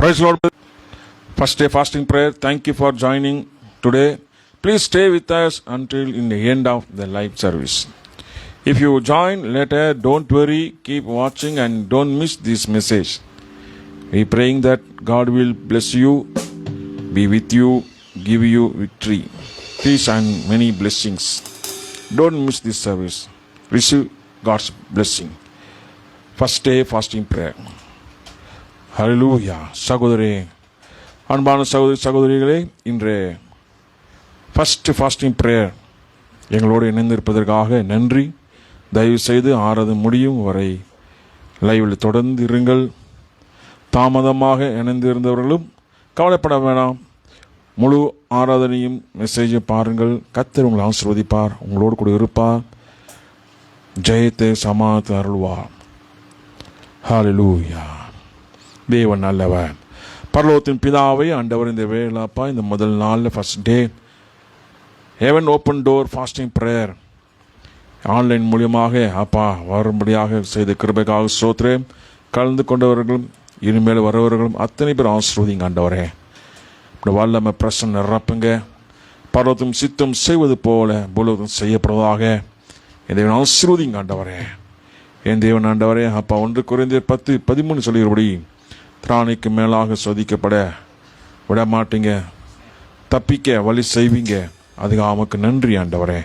Praise the Lord. First day fasting prayer. Thank you for joining today. Please stay with us until in the end of the live service. If you join later, don't worry. Keep watching and don't miss this message. We praying that God will bless you, be with you, give you victory, peace and many blessings. Don't miss this service. Receive God's blessing. First day fasting prayer. Hallelujah. சகோதரே, அன்பான சகோதரிகளே, இன்று first fasting prayer எங்களோடு இணைந்திருப்பதற்காக நன்றி. தயவு செய்து ஆராதனை முடியும் வரை லைவில் தொடர்ந்து இருங்கள். தாமதமாக இணைந்திருந்தவர்களும் கவலைப்பட வேண்டாம். முழு ஆராதனையும் மெசேஜை பாருங்கள். கர்த்தர் உங்களை ஆசீர்வதிப்பார், உங்களோடு கூட இருப்பார், ஜெயத்தை சமாதானத்தை அருள்வார். ஹல்லேலூயா. தேவன் நல்லவர். பரலோகத்தின் பிதாவை ஆண்டவர், இந்த வேளாப்பா, இந்த முதல் நாளில் first day heaven open door fasting prayer online மூலியமாக அப்பா வரும்படியாக செய்த கிருபைக்காக ஸ்தோத்திரம். கலந்து கொண்டவர்களும் இனிமேல் வரவர்களும் அத்தனை பேர் ஆசீர்வதிங்க ஆண்டவரே. இப்படி வல்லமை பிரசன்னம் நிரப்புங்க. பரலோகத்தின் சித்தம் செய்வது போல பூலோகத்தின் செய்யப்படுவதாக என் தேவன் ஆசீர்வதிங்க ஆண்டவரே. என் தேவன் ஆண்டவரே, அப்பா 1 கொரிந்தியர் 10:13 சொல்லுகிறபடி திராணிக்கு மேலாக சோதிக்கப்பட விட மாட்டீங்க, தப்பிக்க வழி செய்வீங்க. அதுக்கு அவனுக்கு நன்றி ஆண்டவரே.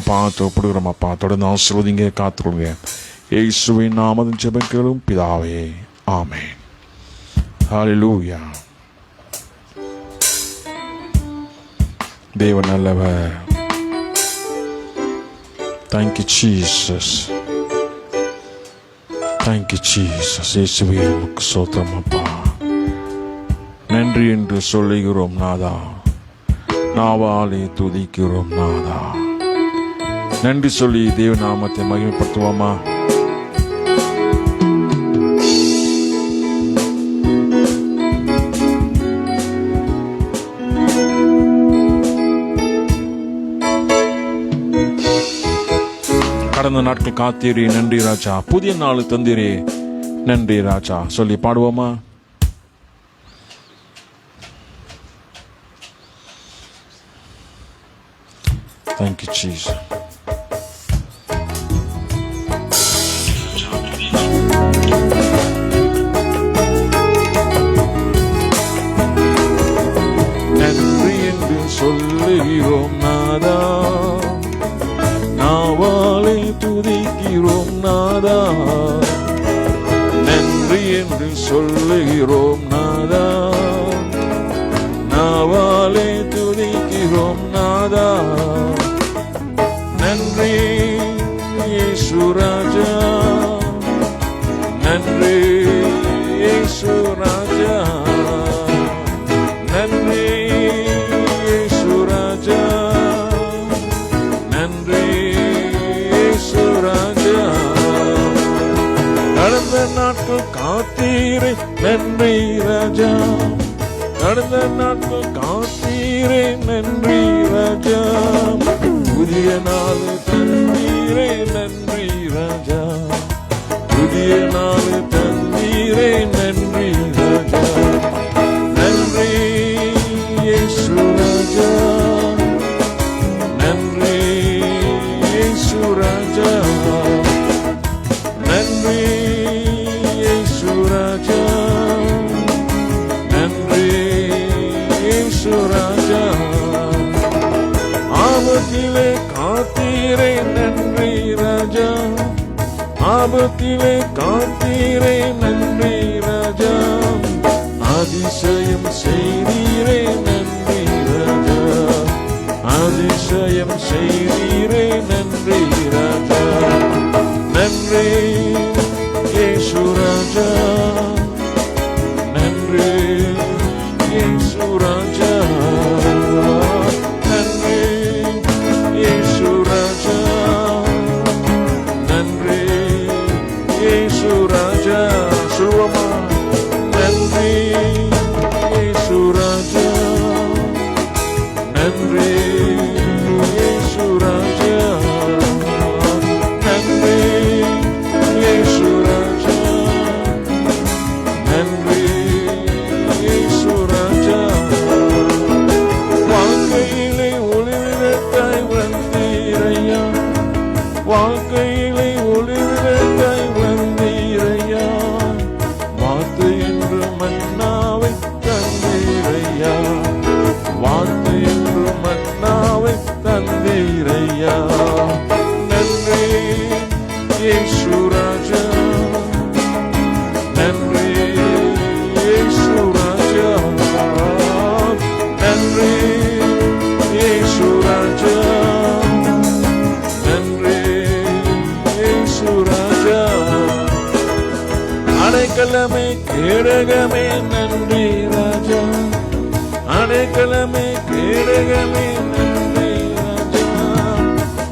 பார்த்து ஒப்பிடுகிறோம் அப்பா. தொடர்ந்து ஆசீர்வதிங்க, காத்துக்கொள்ளுங்க. இயேசுவின் நாமத்தில் ஜெபிக்கிறோம் பிதாவே, ஆமென். ஹல்லேலூயா. தேவன் நல்லவர். Thank you Jesus. Thank you Jesus. இயேசுவே உமக்கு ஸ்தோத்திரம் அப்பா. நன்றி என்று சொல்லுகிறோம் நாதா, நாவாலே துதிக்கிறோம் நாதா. நன்றி சொல்லி தேவ நாமத்தை மகிமைப்படுத்துவோமா? கடந்த நாட்கள் காத்தீரே நன்றி ராஜா, புதிய நாள் தந்தீரே நன்றி ராஜா சொல்லி பாடுவோமா? Thank you Jesus. நன்றி என்று சொல்லுகிறோம் நாதா, நாவாலே துதிக்கிறோம் நாதா. நன்றி என்று சொல்லுகிறோம் நாதா, நாவாலே துதிக்கிறோம் நாதா. நன்றி இயேசு ராஜா, நன்றி இயேசு ராஜா, நன்றி இயேசு ராஜா, நன்றி இயேசு ராஜா. கடந்த நாட்கள் காத்தீரே நன்றி ராஜா, கடந்த நாட்கள் காத்தீரே நன்றி ராஜா. புதிய நாள் தந்தீரே நன்றி ராஜா, புதிய நாள் தந்தீரே நன்றி ராஜா. நன்றி இயேசு ராஜா, நன்றி இயேசு ராஜா, நன்றி இயேசு ராஜா, நன்றி இயேசு ராஜா. ஆபத்திலே காத்தீரே நன்றி ராஜா, ஆபத்திலே காத்தீரே நன்றி ராஜா. அதிசயம் செய்தீரே நன்றி ராஜா, அதிசயம் செய்தீரே நன்றி ராஜா. நன்றி இயேசு ராஜா, நன்றி இயேசு ராஜா, நன்றி இயேசு ராஜா, நன்றி இயேசு ராஜா. சொல்லுவோமா? நன்றி இயேசு ராஜா, நன்றி இயேசு ராஜா, நன்றி இயேசு ராஜா, வார்த்தை என்று மன்னாவை தந்தீரையா, வார்த்தை என்று மன்னாவை தந்தீரையா. நன்றி இயேசு ராஜா, நன்றி இயேசு ராஜா, நன்றி இயேசு ராஜா, நன்றி இயேசு ராஜா. அடைக்கலமே கேடகமே நன்றி ராஜா, அடைக்கலமே கேடகமே நன்றி ராஜா.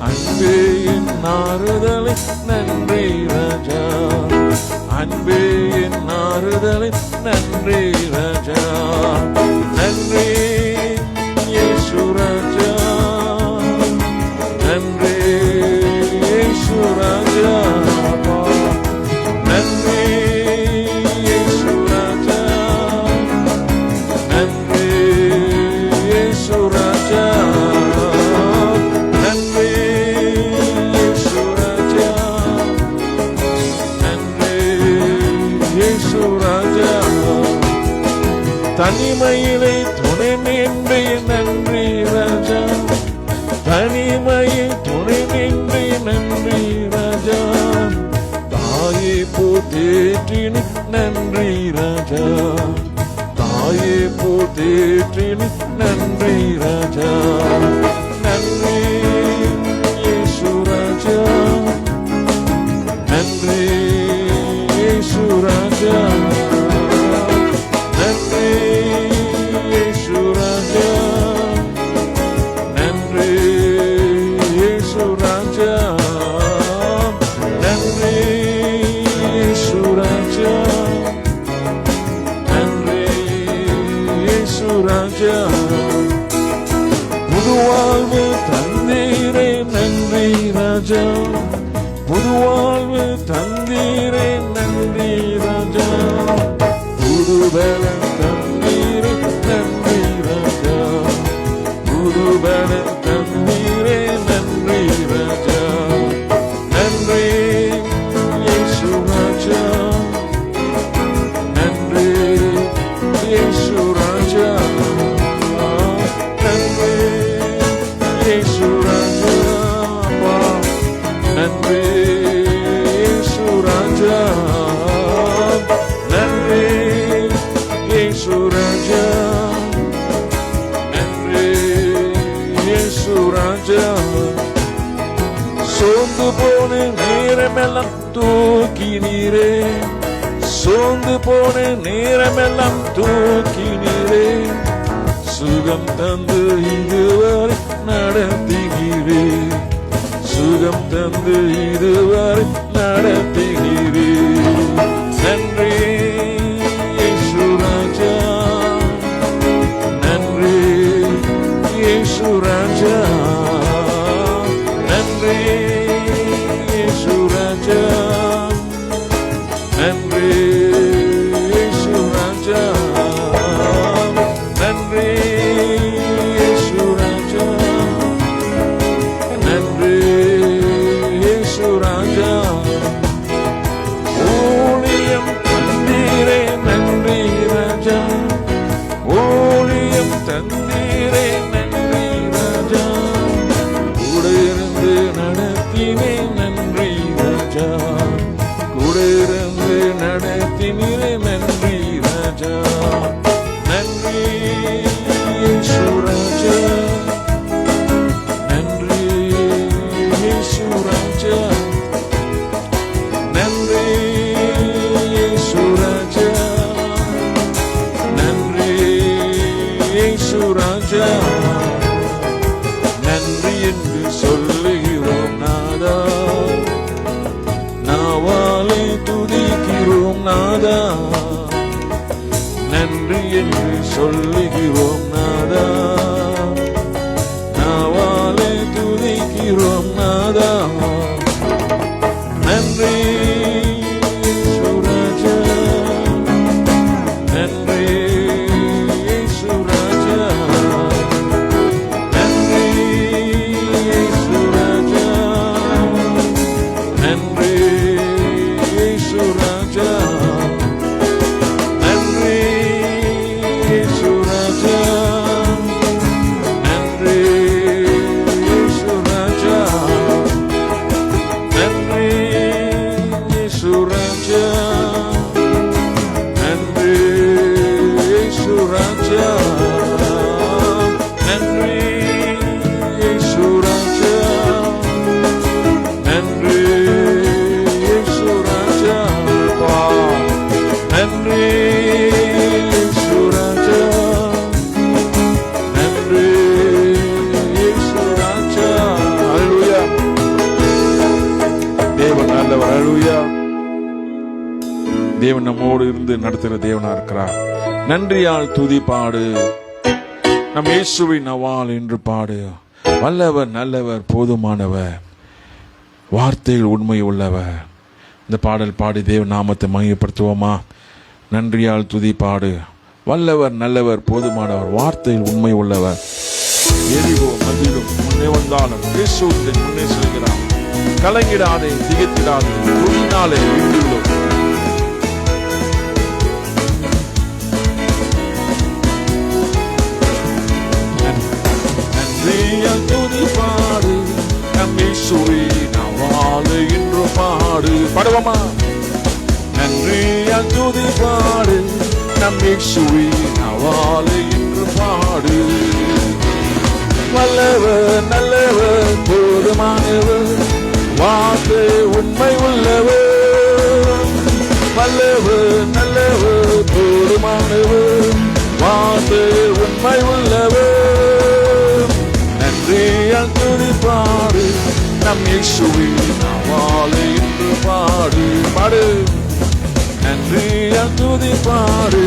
அன்பே என் ஆறுதலை நன்றி ராஜா, அன்பே என் ஆறுதலை நன்றி ராஜா. நன்றி இயேசு ராஜா, நன்றி இயேசு ராஜா, நன்றி இயேசு ராஜா, நன்றி இயேசு ராஜா, நன்றி இயேசு ராஜா, நன்றி இயேசு ராஜா. தனிமையிலே துணை நின்று நன்றி ராஜா, தனிமையில் துணை நின்று நன்றி ராஜா. தாயே போற்றேற்றினி நன்றி ராஜா, தாயே போற்றேற்றினி நன்றி ராஜா. நன்றி இயேசு ராஜா, நன்றி இயேசு ராஜா, நன்றி இயேசு ராஜா, நன்றி இயேசு ராஜா, நன்றி இயேசு ராஜா, நன்றி இயேசு ராஜா. புது வாழ்வு தந்தீரே நன்றி ராஜா, புது வாழ்வு தந்தீரே நன்றி ராஜா. புது பலம் தந்தீரே நன்றி ராஜா, புது பலம் தந்தீரே நன்றி ராஜா. நன்றி இயேசு ராஜா, நன்றி இயேசு ராஜா, நன்றி இயேசு ராஜா, நன்றி இயேசு ராஜா, நன்றி இயேசு ராஜா, நன்றி இயேசு ராஜா. சோர்ந்து போன நேரமெல்லாம் தூக்கி நீரே, சோர்ந்து போன நேரமெல்லாம் தூக்கி நீரே. சுகம் தந்து இதுவரை நடத்துகிறே, சுகம் தந்து இதுவரை நடத்துகிறே. நன்றி இயேசு ராஜா, நன்றி இயேசு ராஜா, நன்றி இயேசு ராஜா, நன்றி இயேசு ராஜா, நன்றி இயேசு ராஜா, நன்றி இயேசு ராஜா. ஊழியம் தந்தீரே நன்றி ராஜா, ஊழியம் தந்தீரே நன்றி ராஜா. கூட இருந்து நடத்தினே நன்றி ராஜா, கூட இருந்து நடத்தினே நன்றி ராஜா. நன்றி இயேசு ராஜா, நன்றி இயேசு ராஜா, நன்றி இயேசு ராஜா, நன்றி இயேசு ராஜா. நன்றி என்று சொல்லுகிறோம் நாதா, நாவாலே துதிக்கிறோம் நாதா. நன்றி என்று சொல்லுகிறோம் நாதா, நாவாலே துதிக்கிறோம் நாதா. நன்றி இயேசு ராஜா, நன்றி இயேசு ராஜா, நன்றி இயேசு ராஜா, நன்றி இயேசு ராஜா. தேவன் நம்மோடு இருந்து நடத்துகிற தேவனா இருக்கிறார். நன்றியால் துதி பாடு, நம் இயேசுவின் நவால் என்று பாடு. வல்லவர், நல்லவர், போதுமானவர், வார்த்தையில் உண்மை உள்ளவர். இந்த பாடல் பாடி தேவ நாமத்தை மகிமைப்படுத்துவோமா? நன்றியால் துதி பாடு, வல்லவர், நல்லவர், போதுமானவர், வார்த்தையில் உண்மை உள்ளவர். எரிவோ மதிலும் முன்னே வந்தாலும் இயேசு முன்னே செல்கிறார். கலங்கிடாதே, திகைத்திடாதே, துதினாலே வீட்டுள்ளோம். நன்றியால் துதி பாடு, நம் இயேசுவின் நவாலை என்று பாடு. பாடுவோமா? நன்றியால் துதி பாடு, நம் இயேசுவின் நவாலை என்று பாடு. வல்லவர், நல்லவர், போதுமானவர், வார்த்தை உண்மை உள்ளவர். வல்லவர், நல்லவர், போதுமானவர், வார்த்தை உண்மை உள்ளவர். நன்றியால் துதி பாடு, நம் இயேசுவின் நவாலை என்று பாடு. பாடு. நன்றியால் துதி பாடு,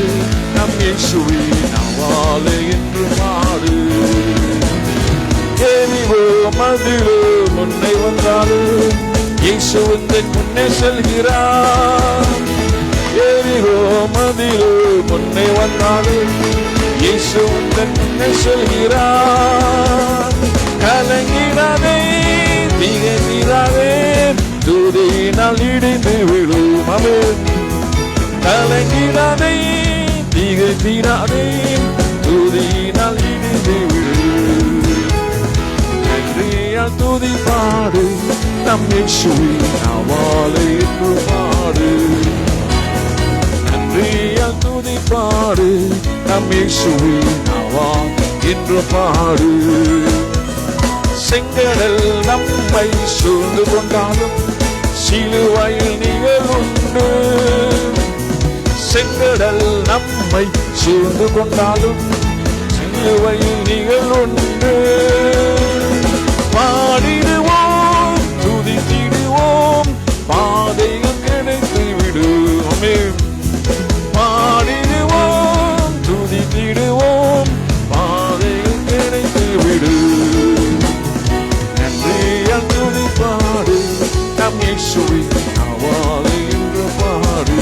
நம் இயேசுவின் நவாலை என்று பாடு. எரிவோ மதிலோ முன்னே வந்தாலும் இயேசு முன்னே செல்கிறார். எரிவோ மதிலோ முன்னே வந்தாலும் இயேசு முன்னே செல்கிறார். கலங்கிடாதே, திகைத்திடாதே, துதியினால் இடிந்து விழும். ஆமென். கலங்கிடாதே, திகைத்திடாதே, துதியினால் இடிந்து விழும். நன்றியால் துதி பாடு, நம் இயேசுவின் நவாலை என்று பாடு. நன்றியால் துதி பாடு, நம் இயேசுவின் நவால் என்று பாடு. செங்கடல் நம்மை சூழ்ந்து கொண்டாலும் சிலுவையில் நீங்கள் உண்டு. செங்கடல் நம்மை சூழ்ந்து கொண்டாலும் சிலுவையில் நீங்கள் உண்டு. பாடிடுவோம், துதித்திடுவோம், பாதைகள் கிடைத்து விடும். பாடிடுவோம், துதித்திடுவோம், பாதைகள் கிடைத்து விடும். நன்றியால் துதி பாடு, நம் இயேசுவின் நவாலை என்று பாடு.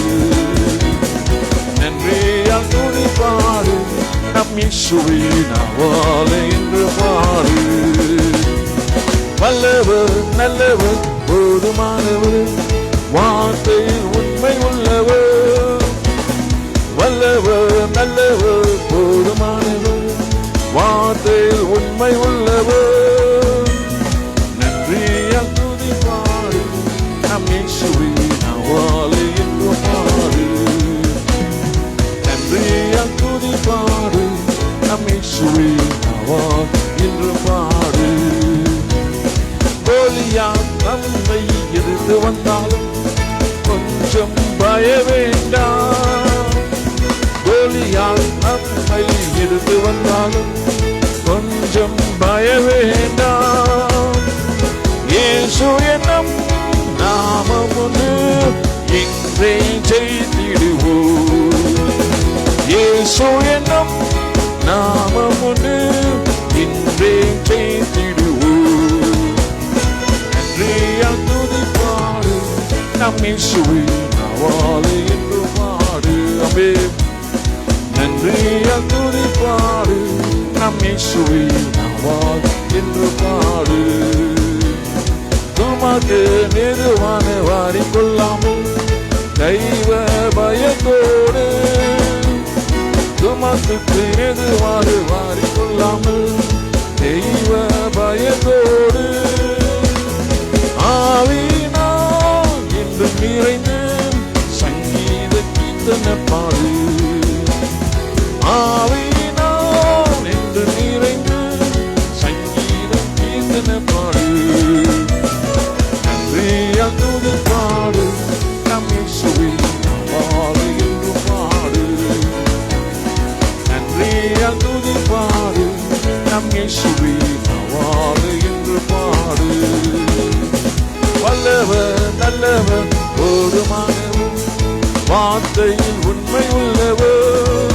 நன்றியால் துதி பாடு, நம் இயேசுவின் நவாலை என்று பாடு. வல்லவர், நல்லவர், போதுமானவர், வார்த்தையில் உண்மை உள்ளவர். வல்லவர், நல்லவர், போதுமானவர், வார்த்தையில் உண்மை உள்ளவர். நன்றியால் துதி பாடு, நம் இயேசுவின் நவாலை என்று பாடு. நன்றியால் துதி பாடு, நம் இயேசுவின் நவால் என்று பாடு. கோலியாத் நம்மை எதிர்த்து வந்தாலும் கொஞ்சம் பய வேண்டாம். கோலியாத் நம்மை எதிர்த்து வந்தாலும் கொஞ்சம் பய வேண்டாம். இயேசு என்னும் நாமம் ஒன்று இன்றே ஜெயித்திடுவோம். இயேசு என்னும் நாமம் ஒன்று இன்றே ஜெயித்திடுவோம். நன்றியால் துதி பாடு, நம் இயேசுவின் நவாலை என்று பாடு. ஆமென். நன்றியால் துதி பாடு, நம் இயேசுவின் நவால் என்று பாடு. துமக்கு நெருவான வாரிக்கொள்ளாமல் தெய்வ பயத்தோடு, துமக்கு நெருவாறு வாரிக்கொள்ளாமல் தெய்வ பயத்தோடு, ஆவியினால் என்று நிறைந்து சங்கீத கீர்த்தனை பாடு. ஆவியினால் என்று நிறைந்து சங்கீத கீர்த்தனை பாடு. நன்றியால் துதி பாடு, நம் இயேசுவின் நவாலை என்று பாடு. நன்றியால் துதி பாடு, நம் இயேசுவின் நவாலை என்று பாடு. வல்லவர், நல்லவர், போதுமானவர், வார்த்தை வார்த்தையில் உண்மை உள்ளவர்,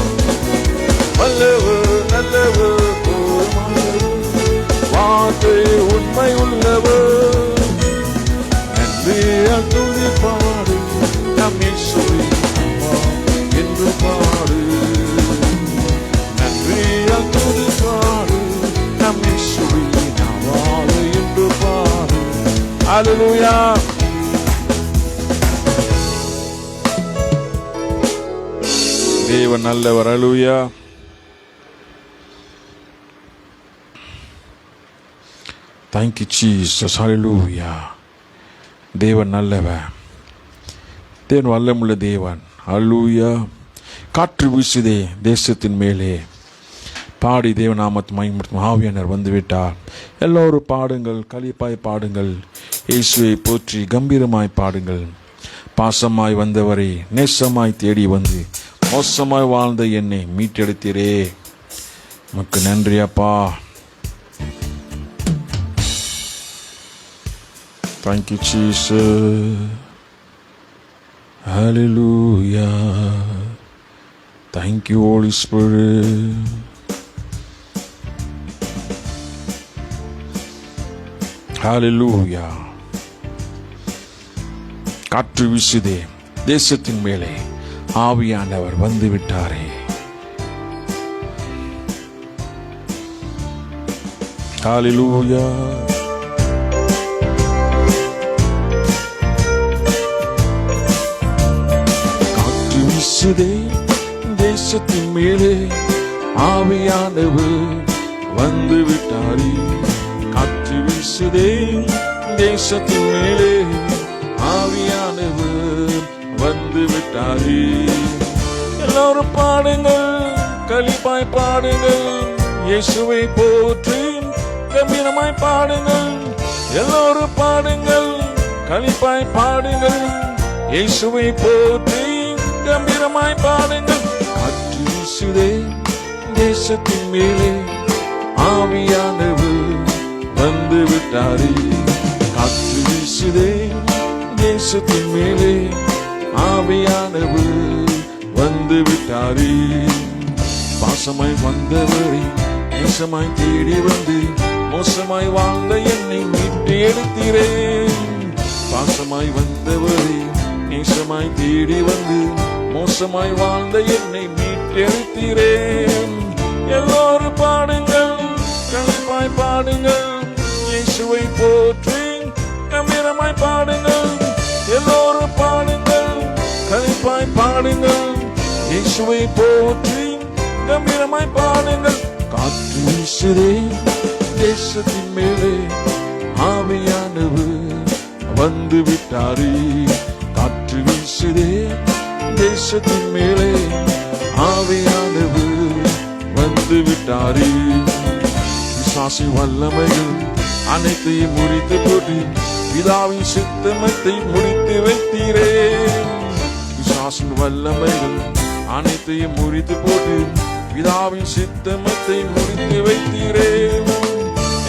வல்லவர், நல்லவர், வார்த்தையில் உண்மை உள்ளவர். நன்றியால் துதி பாடு, நம் இயேசுவை என்று பாடு. நன்றியால் துதி பாடு, நம் இயேசுவை என்று பாடு. அல்லேலூயா. தேவன் நல்லவர். அல்லேலூயா. Thank you Jesus. Hallelujah. தேவன் நல்லவர், தேவன் வல்லமுள்ள தேவன். அல்லேலூயா. காற்று வீசுதே தேசத்தின் மேலே, பாடி தேவநாமத்தை மகிமைப்படுத்தும் ஆவியானவர் வந்துவிட்டார். எல்லோரும் பாடுங்கள், களிப்பாய் பாடுங்கள், இயேசுவை போற்றி கம்பீரமாய் பாடுங்கள். பாசமாய் வந்தவரை நேசமாய் தேடி வந்து மோசமாய் வாழ்ந்த என்னை மீட்டெடுத்தீரே, உமக்கு நன்றி அப்பா. Thank you Jesus. Hallelujah. Thank you Holy Spirit. Hallelujah. காற்று வீசுதே தேசத்தின் மேலே, ஆவியானவர் வந்து விட்டாரே. Hallelujah. காற்று வீசுதே தேசத்தின் மேலே, ஆவியானவர் வந்து விட்டாரே. காற்று வீசுதே தேசத்தின் மேலே, ஆவியானவர் வந்து விட்டாரே. எல்லோரும் பாடுங்கள், களிப்பாய் பாடுங்கள், இயேசுவை போற்றி கம்பீரமாய் பாடுங்கள். எல்லோரும் பாடுங்கள், களிப்பாய் பாடுங்கள், இயேசுவை போற்றி கம்பீரமாய் பாடுங்கள். காற்று வீசுதே தேசத்தின் மேலே, ஆவியானவர் வந்து விட்டாரே. காற்று வீசுதே தேசத்தின் மேலே, ஆவியானவர் வந்து விட்டாரே. பாசமாய் வந்தவரை நேசமாய் தேடி வந்து மோசமாய் வாழ்ந்த என்னை மீட்டு எடுத்தீரே. பாசமாய் வந்தவரை நேசமாய் தேடி வந்து மோசமாய் வாழ்ந்த என்னை மீட்டு எடுத்தீரே. எல்லோரும் பாடுங்கள், களிப்பாய் பாடுங்கள், இயேசுவை போற்றி கம்பீரமாய் பாடுங்கள். எல்லோரும் பாடுங்கள், களிப்பாய் பாடுங்கள், இயேசுவை போற்றி கம்பீரமாய் பாடுங்கள். காற்று வீசுதே தேசத்தின் மேலே, ஆவியானவர் வந்து விட்டாரே. காற்று வீசுதே தேசத்தின் மேலே, ஆவியானவர் வந்து விட்டாரே. விசுவாசி வல்லமைகள் அனைத்தையும் முறித்து போட்டு பிதாவின் சித்தமத்தை முடித்து வைத்தீரே. விசுவாசின் வல்லமைகள் அனைத்தையும் முறித்து போட்டு பிதாவின் சித்தமத்தை முடித்து வைத்தீரே.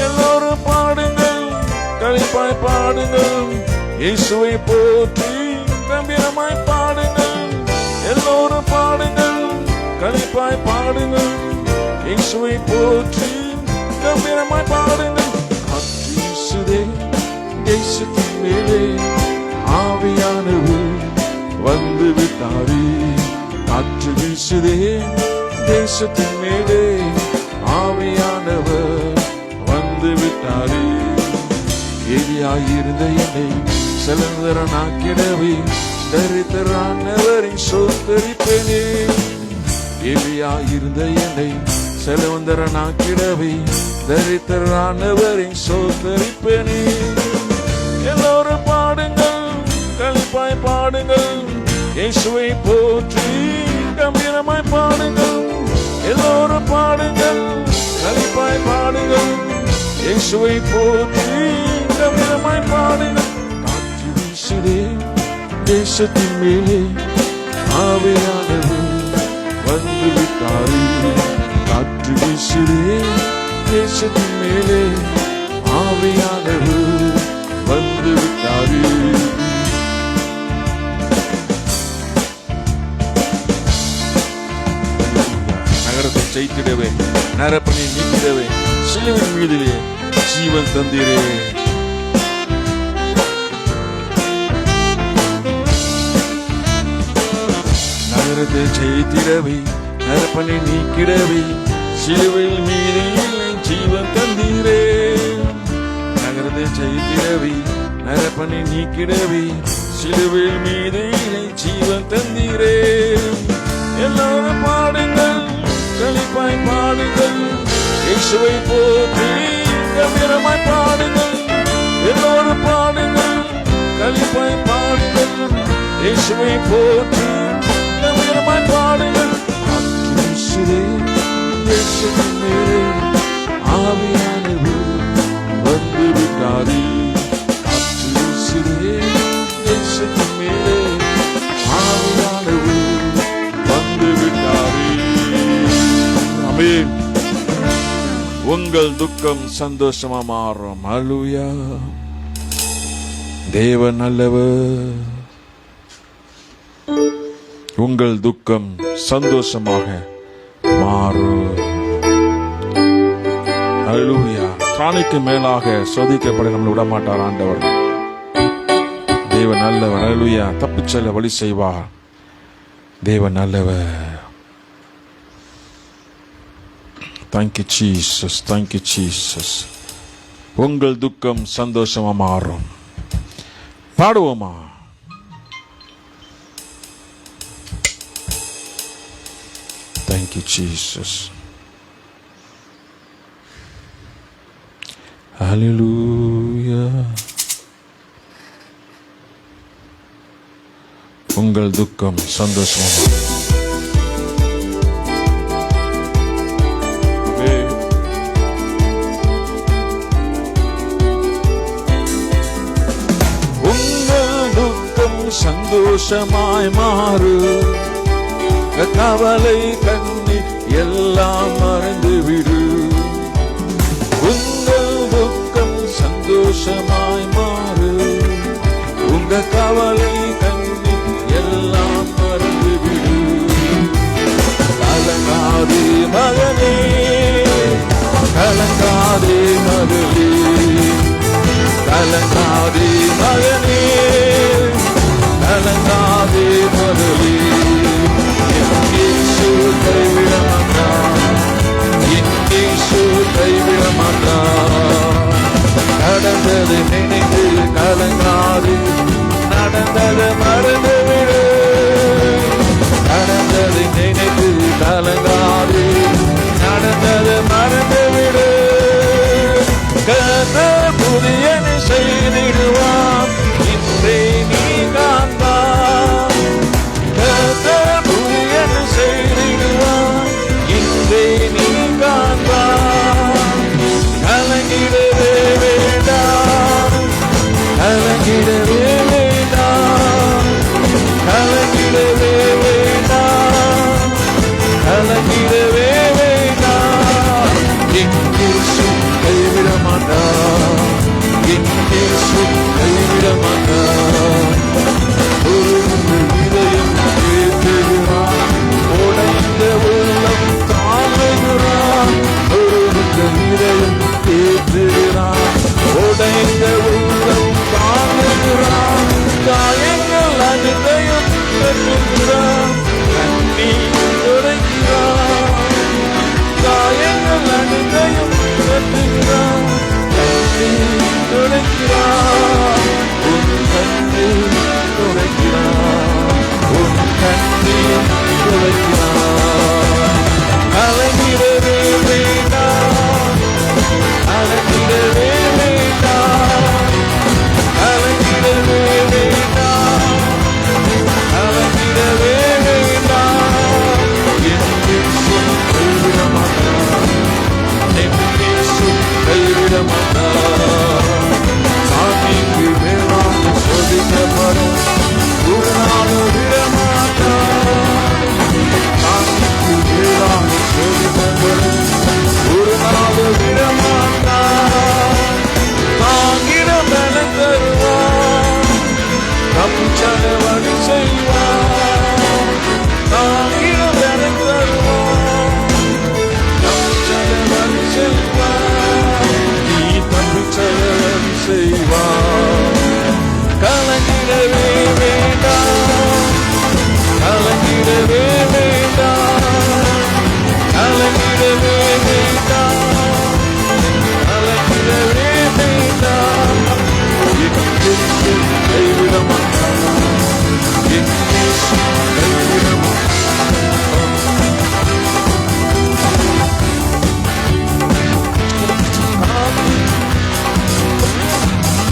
எல்லோரும் பாடுங்கள், களிப்பாய் பாடுங்கள், இயேசுவை போற்றி கம்பீரமாய் பாடுங்கள். எல்லோரும் பாடுங்கள், களிப்பாய் பாடுங்கள், இயேசுவை போற்றி கம்பீரமாய் பாடுங்கள். காற்று வீசுதே தேசத்தின் மேலே, ஆவியானவர் வந்து விட்டாரே. காற்று வீசுதே தேசத்தின் மேலே, ஆவியானவர் வந்து விட்டாரே. ஏரியாயிருந்த என்னை செலந்தரனாக்கிடவே தரித்திரரானவரை சோத்தரிப்பேனே. ஏரியாயிருந்த என்னை செலவந்தரனாக்கிடவே தரித்திரரானவரை சோத்தரிப்பேனே. எல்லோரும் பாடுங்கள், களிப்பாய் பாடுங்கள், இயேசுவை போற்றி கம்பீரமாய் பாடுங்கள். எல்லோரும் பாடுங்கள், களிப்பாய் பாடுங்கள், இயேசுவை போற்றி கம்பீரமாய் பாடுங்கள். காற்று வீசுதே தேசத்தின் மேலே, ஆவியானவர் வந்து விட்டாரே. காற்று வீசுதே தேசத்தின் மேலே, ஆவியானவர் வந்து விட்டாரே. நரத்தை ஜெயித்திடவே, நரப்பனை நீக்கிடவே, சிலுவின் மீதிலே ஜீவன் தந்தீரே. நரத்தை ஜெயித்திடவே, நரப்பனை நீக்கிடவே, சிலுவின் மீதிலே ஜீவன் தந்தீரே. நகரத்தை ஜெயித்திடவே, நரப்பனை நீக்கிடவே, சிலுவில் மீதிலே ஜீவன் தந்தீரே. எல்லாரும் பாடுங்கள், களிப்பாய் பாடுங்கள், இயேசுவை போற்றி கம்பீரமாய் பாடுங்கள். எல்லோரும் பாடுங்கள், களிப்பாய் பாடுங்கள், இயேசுவை போற்றி கம்பீரமாய் பாடுங்கள். அக்கினியிலே இயேசுவின் மேலே ஆவியானவர் வந்து விட்டாரே. அக்கினியிலே இயேசுவின் மேலே ஆவியானவர் வந்து விட்டாரே. ஆமென். உங்கள் துக்கம் சந்தோஷமா மாறும். அல்லேலூயா. தேவன் நல்லவர். உங்கள் துக்கம் சந்தோஷமாக மாறும். அல்லேலூயா. காணிக்கு மேலாக சோதிக்கப்பட நம்மளை விட மாட்டார் ஆண்டவர். தேவன் நல்லவர். அல்லேலூயா. தப்பிச் செல்ல வழி செய்வார். தேவன் நல்லவர். Thank you Jesus. Thank you Jesus. உங்கள் துக்கம் சந்தோஷமா மாறும். பாடுவோமா? Thank you Jesus. Hallelujah. உங்கள் துக்கம் சந்தோஷமா மாறும். சந்தோஷமாய் மாறு. கவலை கண்ணி எல்லாம் மறந்து விடு. உங்கள் துக்கம் சந்தோஷமாய் மாறு. உங்க கவலை கண்ணி எல்லாம் மறந்து விடு. கலங்காதே மகனே, கலங்காதே மகளே, கலங்காதே மகனே, கலங்காதே மகளே. இயேசு கைவிட மாட்டார். இயேசு கைவிட மாட்டார். நடந்ததை நினைத்து கலங்காதே, நடந்ததை மறந்து விடு. நடந்ததை நினைத்து கலங்காதே, நடந்ததை மறந்து விடு. கர்த்தர் புதியனை செய்திடுவார். இன்றே நீ காண்பார். கர்த்தர் புதியனை செய்திடுவார். இன்றே நீ காண்பார். கலங்கிடவே வேண்டாம், கலங்கிடவே வேண்டாம், கலங்கிடவே வேண்டாம், கலங்கிடவே வேண்டாம். இயேசு கைவிட மாட்டார். இயேசு கைவிட மாட்டார். ஒரு இதயம் கேட்கிறார், உடைந்த உள்ளம் தாங்குகிறார். ஒரு இதயம் கேட்கிறார், உடைந்த உள்ளம் தாங்குகிறார். காயங்கள் அனைத்தையும் கட்டுகிறார், கண்ணீர் துடைக்கிறார்.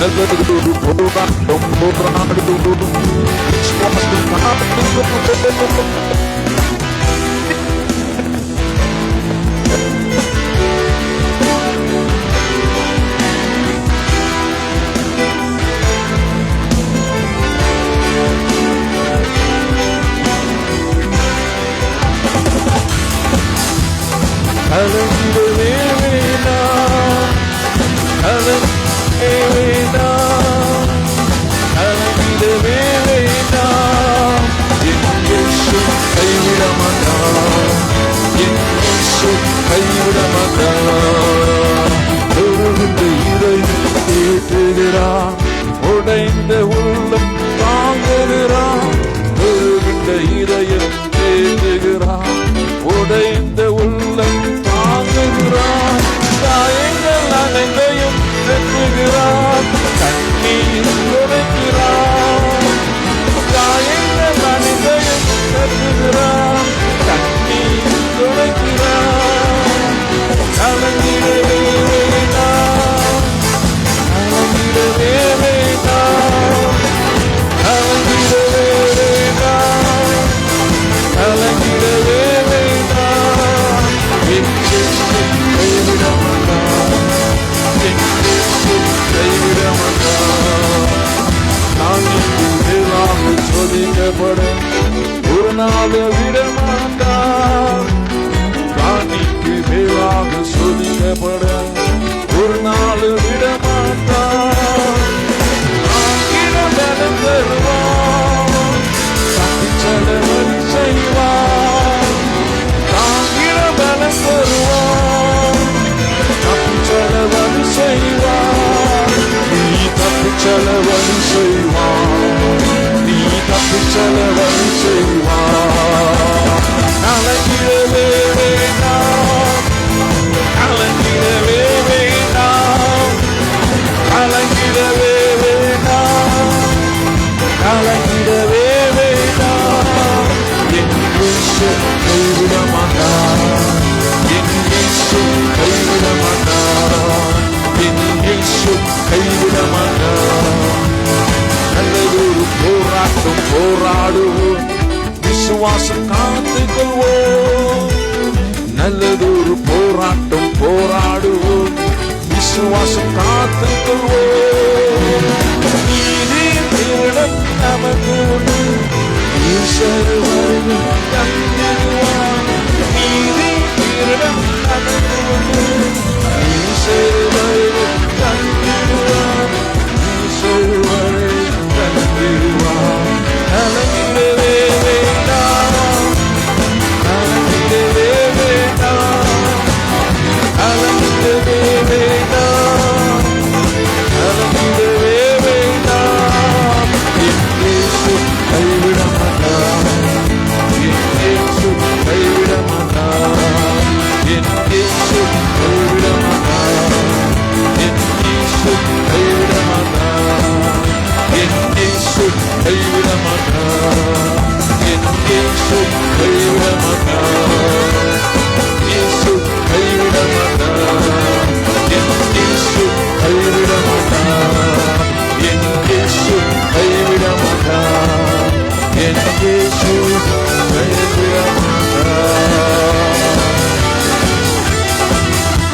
நல்லதொரு போராட்டம் போராடுவோம். விசுவாசம் காத்துக்கொள்வோம். கலங்கிடவே வேண்டாம், கலங்கிடவே வேண்டாம், கலங்கிடவே வேண்டாம். என் இயேசு கைவிட மாட்டார், என் இயேசு கைவிட மாட்டார். உருகுந்த இதயம் தேற்றுகிறார், உடைந்த உள்ளம் தாங்குகிறார். உருகுந்த இதயம் தேற்றுகிறார், உடைந்த உள்ளம் தாங்குகிறார். காயங்கள் அனைத்தையும் வெட்டுகிறார், கண்ணீர் துடைக்கிறார். காயங்கள் அனைத்தையும் வெட்டுகிறார், கண்ணீர் துடைக்கிறார். கலங்கிடவே வேண்டாம், கலங்கிடவே வேண்டாம், கலங்கிடவே வேண்டாம், கலங்கிடவே வேண்டாம். என் இயேசு கைவிட மாட்டார், என் இயேசு கைவிட மாட்டார். நான் இங்கு மேலாக சோதிக்கப்பட ஒரு நாள் விட மாட்டார். நான் இங்கு மேலாக சோதிக்கப்பட ஒரு நாள் விட மாட்டார். நான் பலம் தருவார், தப்பிச்சட வழி செய்வார். தாங்கிட பலம் தருவார், தப்பிச்சட வழி செய்வார். நீ தப்பிச்சட வழி செய்வார், நீ தப்பிச்சட வழி செய்வார். கலங்கிடவே வேண்டாம், கலங்கிடவே வேண்டாம், கலங்கிடவே வேண்டாம், கலங்கிடவே வேண்டாம். என் இயேசு கைவிட மாட்டார், என் இயேசு கைவிட மாட்டார், என் இயேசு கைவிட மாட்டார். நல்லதொரு போராட்டம் போராடுவோம், விசுவாசம் காத்துக்கொள்வோம். நல்லதொரு போராட்டம் போராடுவோம், விசுவாசம் காத்துக்கொள்வோம். நீதி திருடம் நமக்கு உண்டு, ஈஸ்வர வருகை தந்திடுவார். நீதி திருடம் நமக்கு உண்டு, ஈஸ்வர வருகை தந்திடுவார், ஈஸ்வர வருகை தந்திடுவார். கலங்கிடவே வேண்டாம், கலங்கிடவே வேண்டாம், கலங்கிடவே வேண்டாம், கலங்கிடவே வேண்டாம். என் இயேசு கைவிட மாட்டார், என் இயேசு கைவிட மாட்டார், என் இயேசு கைவிட மாட்டார், என் இயேசு கைவிட மாட்டார், என் இயேசு கைவிட மாட்டார், என் இயேசு கைவிட மாட்டார். இயேசு கைவிட மாட்டார், என் இயேசு கைவிட மாட்டார், என் இயேசு கைவிட மாட்டார், என் இயேசு கைவிட மாட்டார்.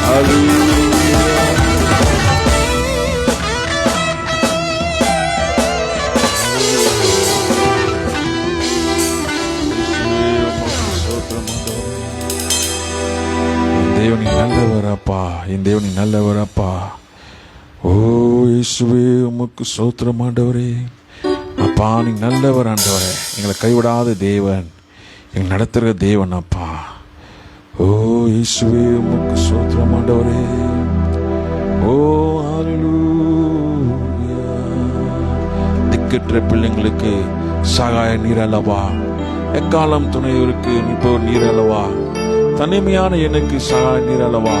ஹல்லேலூயா. தேவனி நல்லவரப்பா, என் தேவனி நல்லவரப்பா. ஓ இயேசுவே, உமக்கு ஸ்தோத்திரம் ஆண்டவரே. அப்பா நீ நல்லவர் ஆண்டவரே, எங்களை கைவிடாத தேவன், எங்களை நடத்துகிற தேவன் அப்பா. ஓ இயேசுவே, உமக்கு ஸ்தோத்திரம் ஆண்டவரே. ஓ ஹல்லேலூயா. திக்கற்ற பிள்ளைங்களுக்கு சகாய நீர் அல்லவா, எக்காலம் துணையோருக்கு நிற்பவர் நீர் அல்லவா. தனிமையான எனக்கு சகாய நீர் அல்லவா,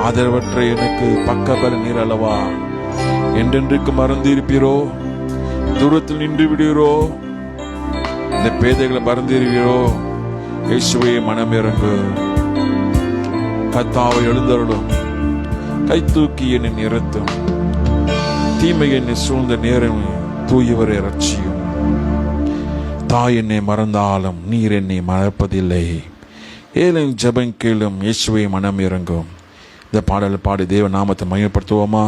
ஆதரவற்ற எனக்கு பக்கபல நீர் அல்லவா. என்றென்றைக்கு மறந்து இருப்பீரோ, தூரத்தில் நின்று விடுவீரோ, இந்த பேதைகளை மறந்து இருவீரோ. இயேசுவே மனமிறங்கு, கர்த்தாவை எழுந்தருளும், கை தூக்கி என்னை நிறுத்தும். தீமை என்னை சூழ்ந்த நேரம் தூயவரை ரட்சியும். தாய் என்னை மறந்தாலும் நீர் என்னை மறப்பதில்லை. ஏழையின் ஜெபம் கேளும், இயேசுவை மனம் இறங்கும். இந்த பாடலை பாடி தேவ நாமத்தை மகிமைப்படுத்துவோமா?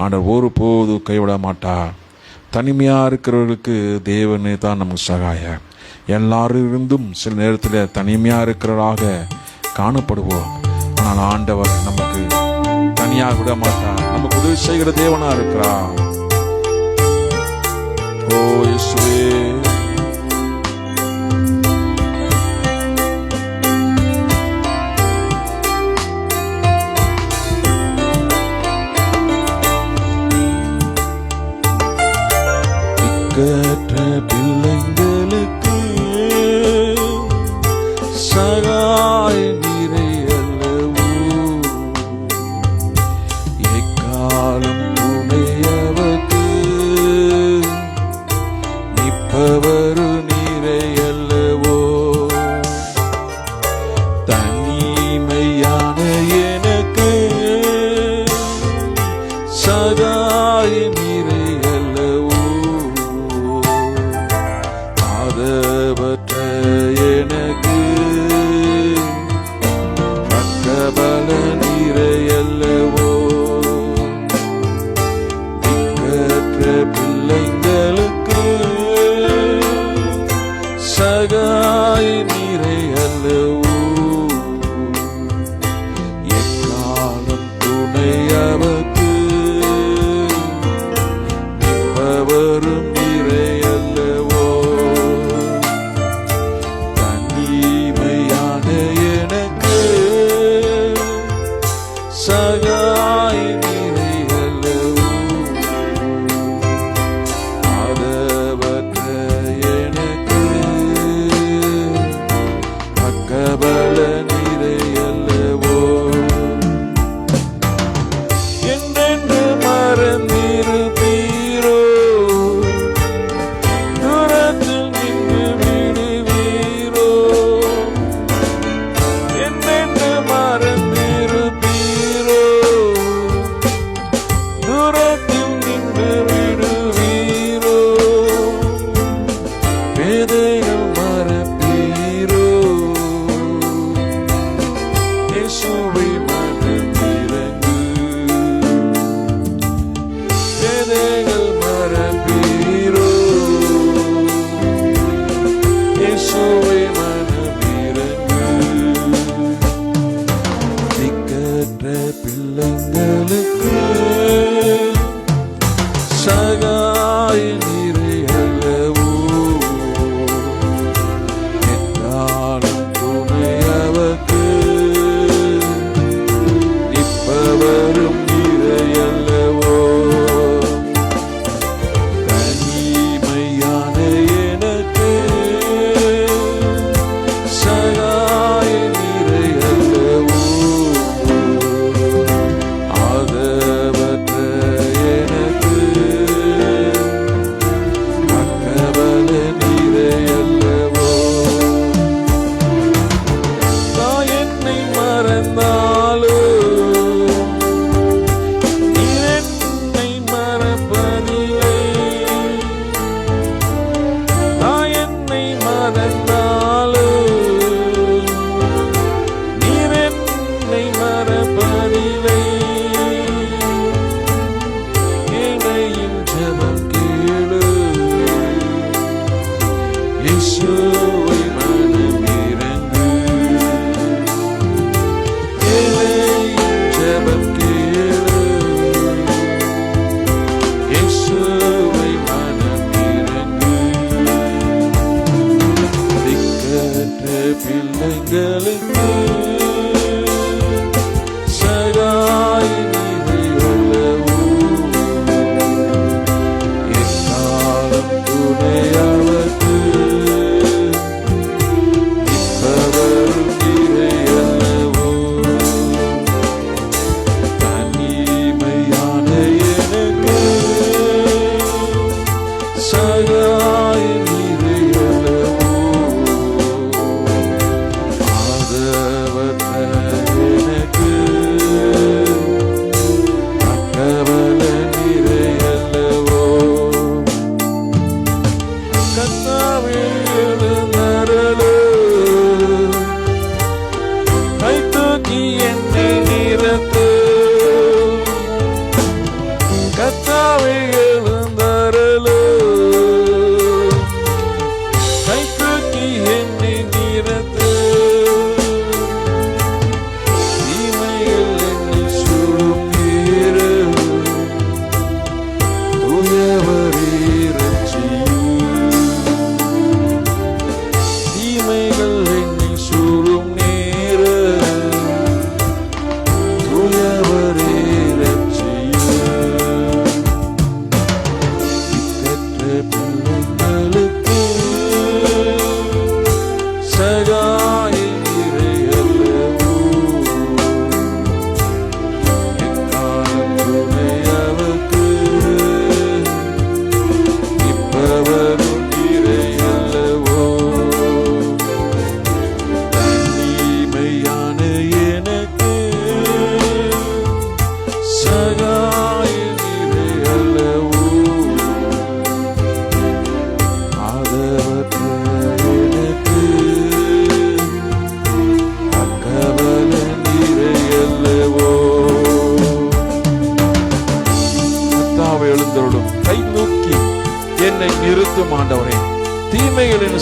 ஆண்டவர் ஒருபோது கைவிட மாட்டார். தனிமையாக இருக்கிறவர்களுக்கு தேவனே தான் நமக்கு சகாயம். எல்லாரும் இருந்தும் சில நேரத்தில் தனிமையாக இருக்கிறவராக காணப்படுவோம். ஆனால் ஆண்டவர் நமக்கு தனியாக விட மாட்டார். நமக்கு உதவி செய்கிற தேவனா இருக்கிறார். ஓ இயேசுவே, கற்ற பிள்ளைங்களுக்கு சகாய நீரை அல்லவோ, எக்காலம் துணையவர்க்கு நிற்பவரு நீரை அல்லவோ. தனிமையான எனக்கு சகாய நீரை அல்லவோ, ஆதவற்ற எனக்கு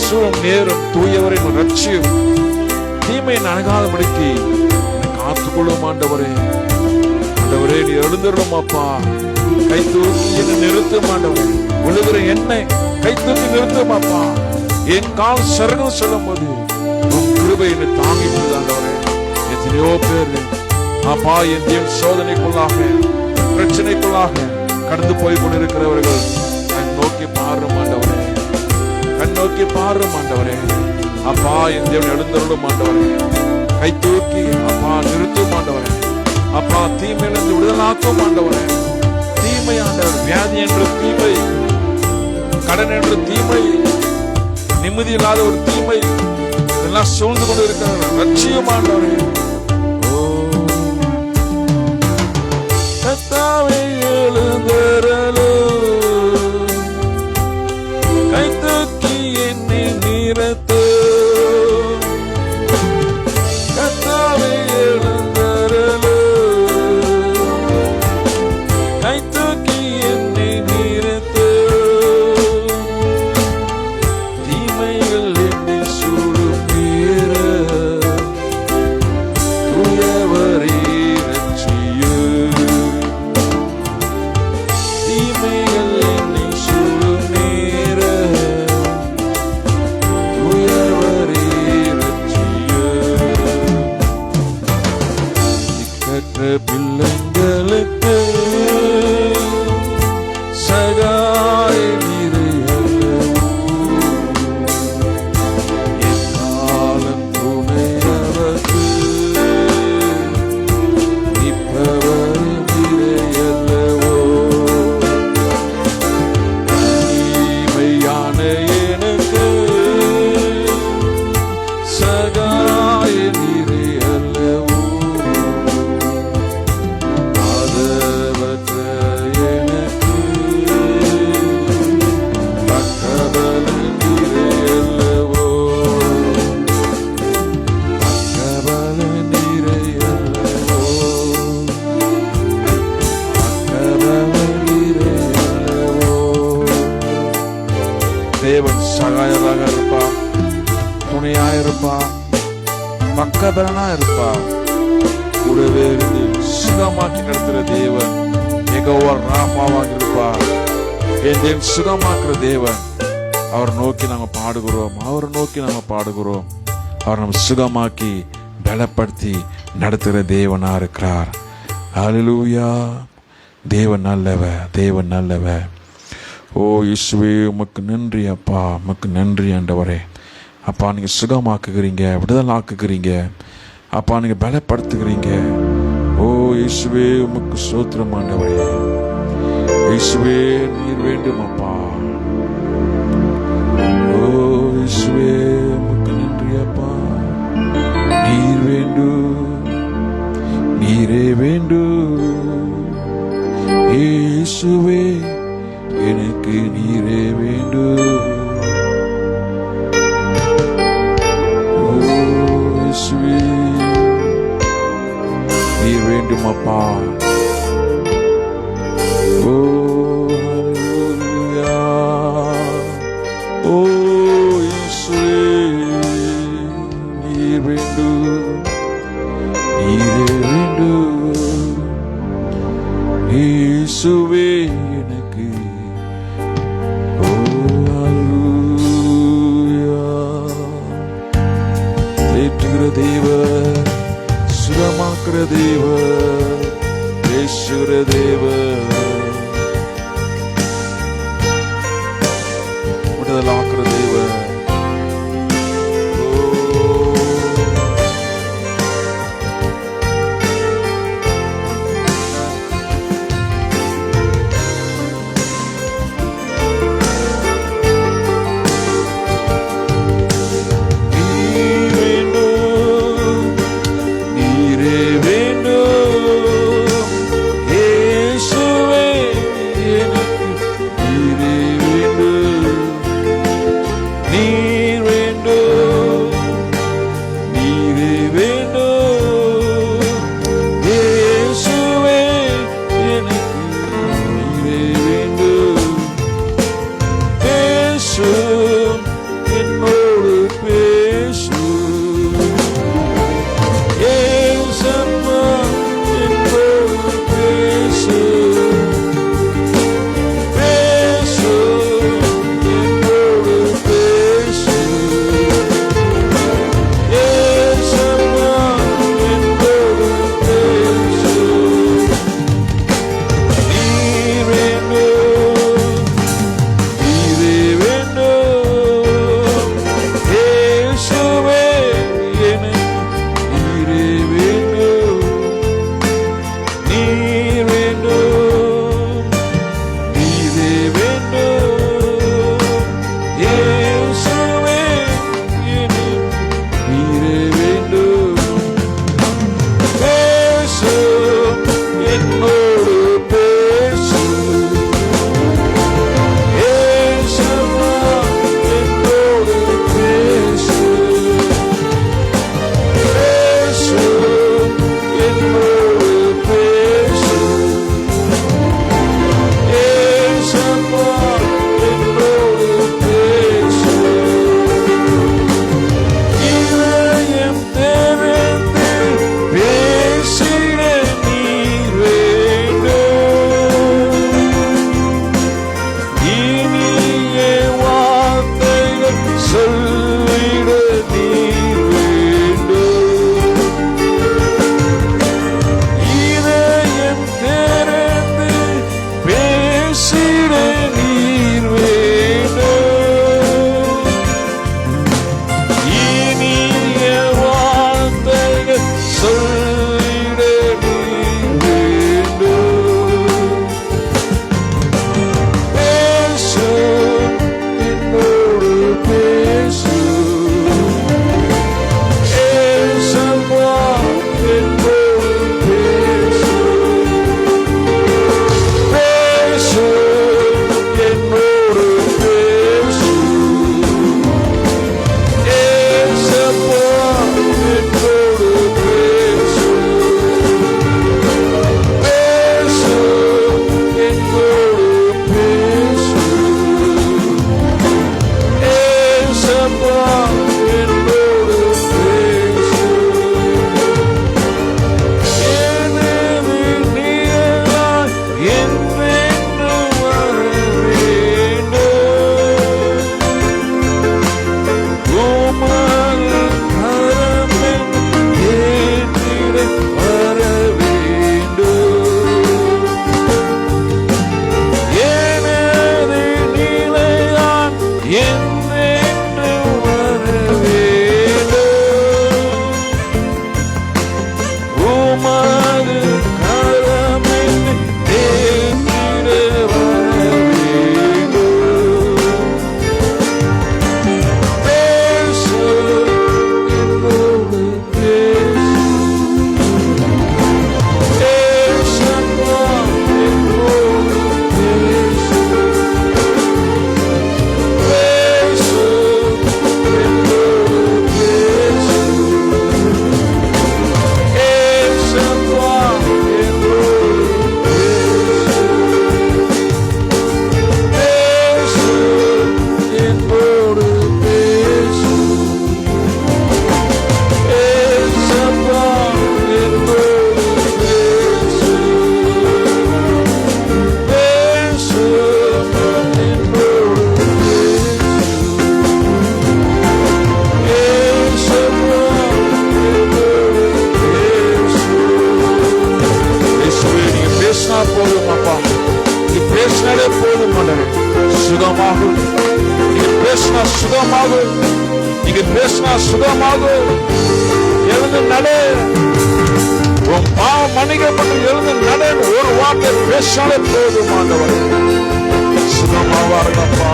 சூழம் நேரம் தூயவரின் ரட்சியும் தீமை அணுகாதபடிக்கு காத்துக்கொள்ளும் ஆண்டவரே. ஆண்டவரே நீ எழுந்துடும் அப்பா. கை தூக்கி என்னை நிறுத்தும் ஆண்டவரே. விழுகிற என்னை கை தூக்கி நிறுத்தும் அப்பா. என் கால் சரணம் சொல்லும் போது உன் கிருபை என்னை தாங்கிட்டு ஆண்டவரே. எத்தனையோ பேர் அப்பா என் தேவன் சோதனைக்குள்ளாக பிரச்சனைக்குள்ளாக கடந்து போய் கொண்டிருக்கிறவர்கள் கண் நோக்கி பாரும் ஆண்டவரே. கண் நோக்கி பாரும் ஆண்டவரே. அப்பா என் தேவன் எழுந்தருளும் ஆண்டவரே. கை தூக்கி அப்பா நிறுத்தும் ஆண்டவரே. அப்பா தீமையிலிருந்து விடுதலாக்கும் ஆண்டவரே. தீமை ஆண்டவர், வியாதி என்ற தீமை, கடன் என்ற தீமை, நிம்மதி இல்லாத ஒரு தீமை எல்லாம் சூழ்ந்து கொண்டு இருக்கிற லட்சியம் ஆண்டவரே. கர்த்தாவே எழுந்தருளும். கை தூக்கி என்னை நிறுத்து. கர்த்தாவே எழுந்தருளும். கை தூக்கி என்னை நிறுத்து. தீமைகள் என்னை சூழும் மீற தூயவரே ரட்சியும். தீமைகள் என்னை சூழும் மீற தூயவரே ரட்சியும். திக்கற்ற பிள்ளைங்களுக்கு சகாய நிறையல்லவோ. என் காலம் துணையவர்க்கு நிற்பவர் நிறையல்லவோ. தனிமையான எனக்கு சகாய நிறையல்லவோ. ஆதரவற்ற எனக்கு பக்கபலம் நிறையல்லவோ. பக்கபலம் நிறையல்லவோ. பக்கபலம் நிறையல்லவோ. தேவன் சகாயராக இருப்பா, துணையா இருப்பா, பக்கபலனா இருப்பா. கூடவே இருந்து சுகமாக்கி நடத்துகிற தேவன் யெகோவா ராஃபாவாக இருப்பார். என் தேவன் சுகமாக்குற தேவன். அவர் நோக்கி நாங்க பாடுகிறோம். அவர் நோக்கி நாங்க பாடுகிறோம். அவர் நம்ம சுகமாக்கி பலப்படுத்தி நடத்துகிற தேவனா இருக்கிறார். ஹல்லேலூயா. தேவன் நல்லவர், தேவன் நல்லவர். ஓ இயேசுவே உமக்கு நன்றி அப்பா, உமக்கு நன்றி ஆண்டவரே. அப்பா நீங்கள் சுகமாக்குகிறீங்க, விடுதலாக்குகிறீங்க அப்பா, நீங்கள் பலப்படுத்துகிறீங்க. ஓ இயேசுவே உமக்கு ஸ்தோத்திரம் ஆண்டவரே. இயேசுவே நீர் வேண்டும் அப்பா. ஓ இயேசுவே உமக்கு நன்றி அப்பா. நீர் வேண்டும், நீரே வேண்டும். இயேசுவே எனக்கு நீரே வேண்டும். நீர் வேண்டும் அப்பா. ஓ ஹல்லேலூயா. ஓ இயேசுவே நீர் வேண்டும், நீரே வேண்டும். இயேசுவே எனக்கு. ஓ ஹல்லேலூயா. தேற்றுகிற தேவன், சுகமாக்குற தேவன், பேசுகிற தேவன், விடுதலாக்குற தேவன். நீ சொல்லிட நீ வேண்டும். பேசு என்னோடு பேசு. ஏசப்பா என்னோடு பேசு. பேசு என்னோடு பேசு. ஏசப்பா என்னோடு பேசு. பேசு என்னோடு பேசு. ஏசப்பா என்னோடு பேசு. எனது நீராய் என்றென்றும் வர வேண்டும். உமது கரமென் ஏற்றிட வர வேண்டும். எனது நிலையான் என்றென்றும் வர வேண்டும். உமது கரமென் ஏற்றிட வர வேண்டும். பேசு என்னோடு பேசு. ஏசப்பா என்னோடு பேசு. பேசு என்னோடு பேசு. ஏசப்பா என்னோடு பேசு. பேசு என்னோடு பேசு. ஏசப்பா என்னோடு பேசு. பேசு என்னோடு பேசு. ஏசப்பா என்னோடு பேசு. இயேசுவே, நீங்க பேசினா போதும் அப்பா. நீங்க பேசினாலே போதும் ஆண்டவரே. சுகமாகும். நீங்க பேசினா சுகமாகும். நீங்க பேசினா சுகமாகும். எழுந்து நடு. உன் பாவம் மன்னிக்கப்பட்டு எழுந்து நடு. ஒரு வார்த்தை பேசினாலே போதும் ஆண்டவரே. சுகமாவார்களப்பா.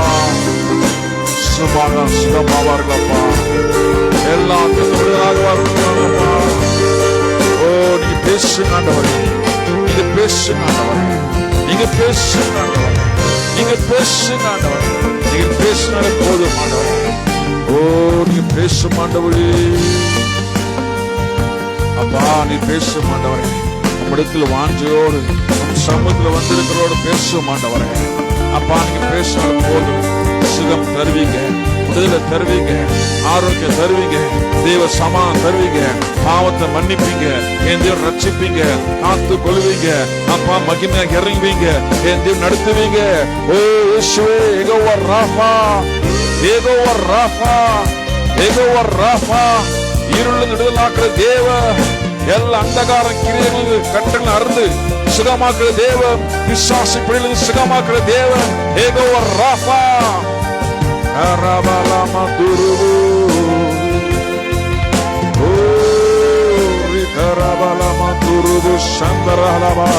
சுகமாவார்களப்பா. எல்லாத்தையும் விடுதலாக வாழ்க்கைப்பா. ஓ, நீங்க பேசுங்க ஆண்டவரே. நீங்க பேசுங்க ஆண்டவரே. நீங்க பேசுங்க ஆண்டவரே. நீங்க பேசுங்க ஆண்டவரே. நீங்க பேசினாலே போதும் ஆண்டவரே. ஓ, நீங்க பேசும் ஆண்டவரே. அப்பா, நீ பேசும் ஆண்டவரே. நம்மிடத்தில் வாஞ்சையோடு நம் சமூகத்தில் வந்திருக்கிறோடு பேசும் ஆண்டவரே. அப்பா, நீங்க பேசினாலும் போதும். சுகம் தருவீங்க, விடுதலை தருவீங்க, ஆரோக்கியம் தருவீங்க, தெய்வ சமாதானம் தருவீங்க, பாவத்தை மன்னிப்பீங்க, என் தேவன் ரட்சிப்பீங்க, காத்து கொள்வீங்க. அப்பா, மகிமையா இறங்குவீங்க, என் தேவன் நடத்துவீங்க. ஓ இயேசுவே, யெகோவா ராஃபா, யெகோவா ராஃபா, யெகோவா ராஃபா. இருள் விடுதலாக்குற தேவ, எல்லா அந்தகார கிரியைகளுக்கு கட்டளை அறுந்து சுகமாக்குற தேவ, பிசாசு பிடியிலிருந்து சுகமாக்குற தேவ, யெகோவா ராஃபா. அரபலமா துருவு, ஓ ரிதரபலமா துருவு சந்தரலபா.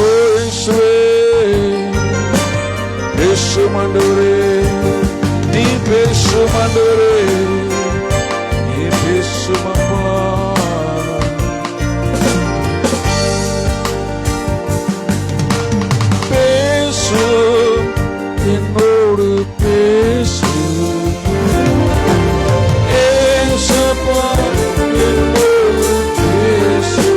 ஓ இயேசுவே, பேசும் ஆண்டவரே. நீ பேசும் ஆண்டவரே. நீ பேசும் அப்பா. பேசு என்னோடு பேசு. ஏசப்பா என்னோடு பேசு.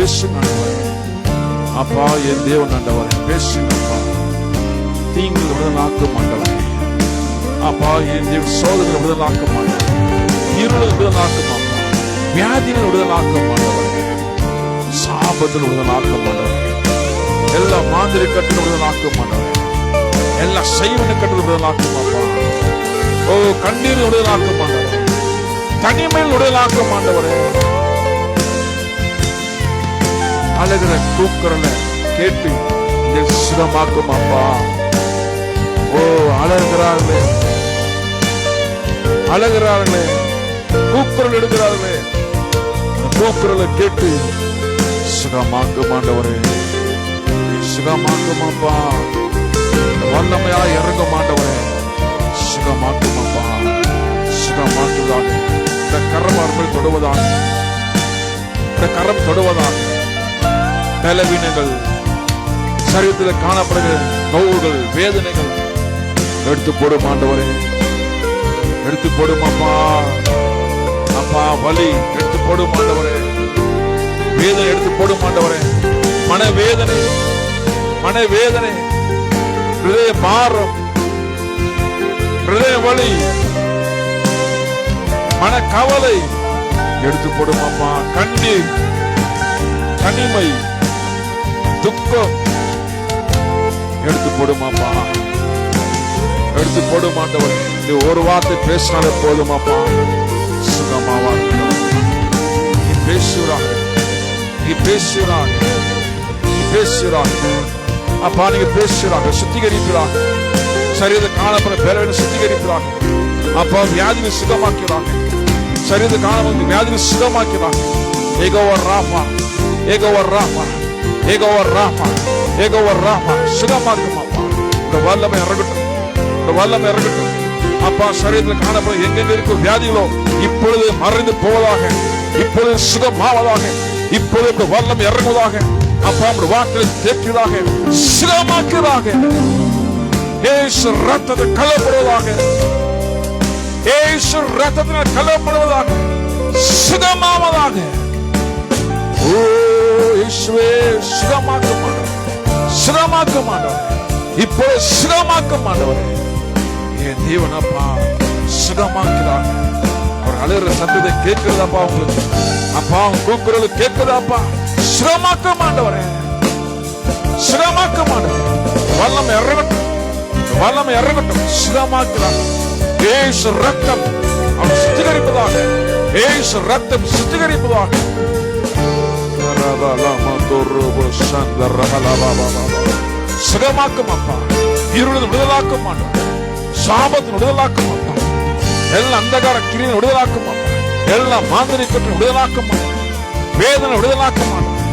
பேசுங்க ஆண்டவரே. அப்பா என் தேவன் ஆண்டவரே பேசுங்கப்பா. தீங்கு விடுதலாக்கும் ஆண்டவரே. அப்பா என் தேவ சோதனை விடுதலாக்கும் ஆண்டவரே. இருளை விடுதலாக்கும் அப்பா. வியாதிகள் விடுதலாக்கும் ஆண்டவரே. சாபத்தில் விடுதலாக்கும் ஆண்டவரே. எல்லா மாந்திரி கட்டில் விடுதலாக்கும் ஆண்டவரே. எல்லா செய்வன கட்டில் விடுதலாக்கும் அப்பா. ஓ கண்ணீர் விடுதலாக்கும் ஆண்டவரே. தனிமையில் விடுதலாக்கும் ஆண்டவரே. அழகிற கூக்குரலை கேட்டு சுகமாக்கும் அப்பா. ஓ அழகிறார்களே, அழகிறார்களே, கூக்குரல் எடுக்கிறார்களே, கூக்குரலை கேட்டு சுகமாக்கும் ஆண்டவரே. சுகமாக்கும் அப்பா. வல்லமையா இறங்கும் ஆண்டவரே. சுகமாக்கும் அப்பா. சுகமாக்குவதாக. இந்த கரம் அருமை தொடுவதாக. இந்த கரம் தொடுவதாக. பலவீனங்கள், சரீரத்தில் காணப்படுகிற நோவுகள், வேதனைகள் எடுத்து போடும் ஆண்டவரே. எடுத்து போடும் அப்பா. அப்பா வலி எடுத்து போடும் ஆண்டவரே. வேதனை எடுத்து போடும் ஆண்டவரே. மனவேதனை, மனவேதனை, ஹிருதய பாரம், ஹிருதய வலி, மன கவலை எடுத்து போடும் அப்பா. கண்ணீர், தனிமை, துக்கம் எடுத்து போடுமாப்பா. எடுத்து போடும் ஆண்டவரே. நீ ஒரு வார்த்தை பேசினாலே போதுமாப்பா. சுகமாவா நீ பேசுறாங்க, நீ பேசுறாங்க, நீ பேசுறாங்க அப்பா. நீங்க பேசுறாங்க, சுத்திகரிக்கிறாங்க. சரீரத்தை காணப்பட பேரவை சுத்திகரிக்கிறாங்க அப்பா. வியாதியை சுகமாக்கிறாங்க. சரீரத்தை காணப்பட வியாதியை சுகமாக்கிறாங்க. ஏகோவர் ராமா, ஏகோவர் ராமா, ஏகோவர் ராமா, ஏகோவர் ராமா. சுகமாக்கும் அப்பா. இந்த வல்லமை இறங்கட்டும், இந்த வல்லமை இறங்கட்டும் அப்பா. சரீரத்தில் காணப்படும் எங்கெங்க இருக்கும் வியாதிகளோ இப்பொழுது மறைந்து போவதாக, இப்பொழுது சுகமாவதாக, இப்பொழுது இந்த வல்லமை இறங்குவதாக அப்பா. நம்முடைய வாக்களை தேற்றுவதாக, சுகமாக்குவதாக. இயேசு ரத்தத்தை கலப்படுவதாக, இயேசு ரத்தத்தினால் கலப்படுவதாக, சுகமாவதாக. ஓ இயேசுவே சுகமாக்க மாட்டவர், சுகமாக்க மாட்டவர், இப்போ சுகமாக்க மாட்டவர். என் தேவனப்பா சுகமாக்கிறாங்க. அவர் அழுகிற சத்தத்தை கேட்கிறதாப்பா உங்களுக்கு அப்பா. கூக்குரல் கேட்கிறதாப்பா. சுகமாக்க மாட்டவரே, சுகமாக்க மாட்டவர். வல்லமை இறங்கட்டும், வல்லமை இறங்கட்டும். சுகமாக்கிறாங்க. இயேசு ரத்தம் அவர் சுத்திகரிப்பதாக, இயேசு ரத்தம் சுத்திகரிப்பதாக. சுகமாக்கும் அப்பா. இருளது விடுதலாக்கும் ஆண்டவரே. சாபத்தின் விடுதலாக்கும் அப்பா. எல்லா அந்தகார கிரியின் விடுதலாக்கும் அப்பா. எல்லா மாந்திரிகத்தின் விடுதலாக்கும் அப்பா. வேதனை விடுதலாக்கும் ஆண்டவரே.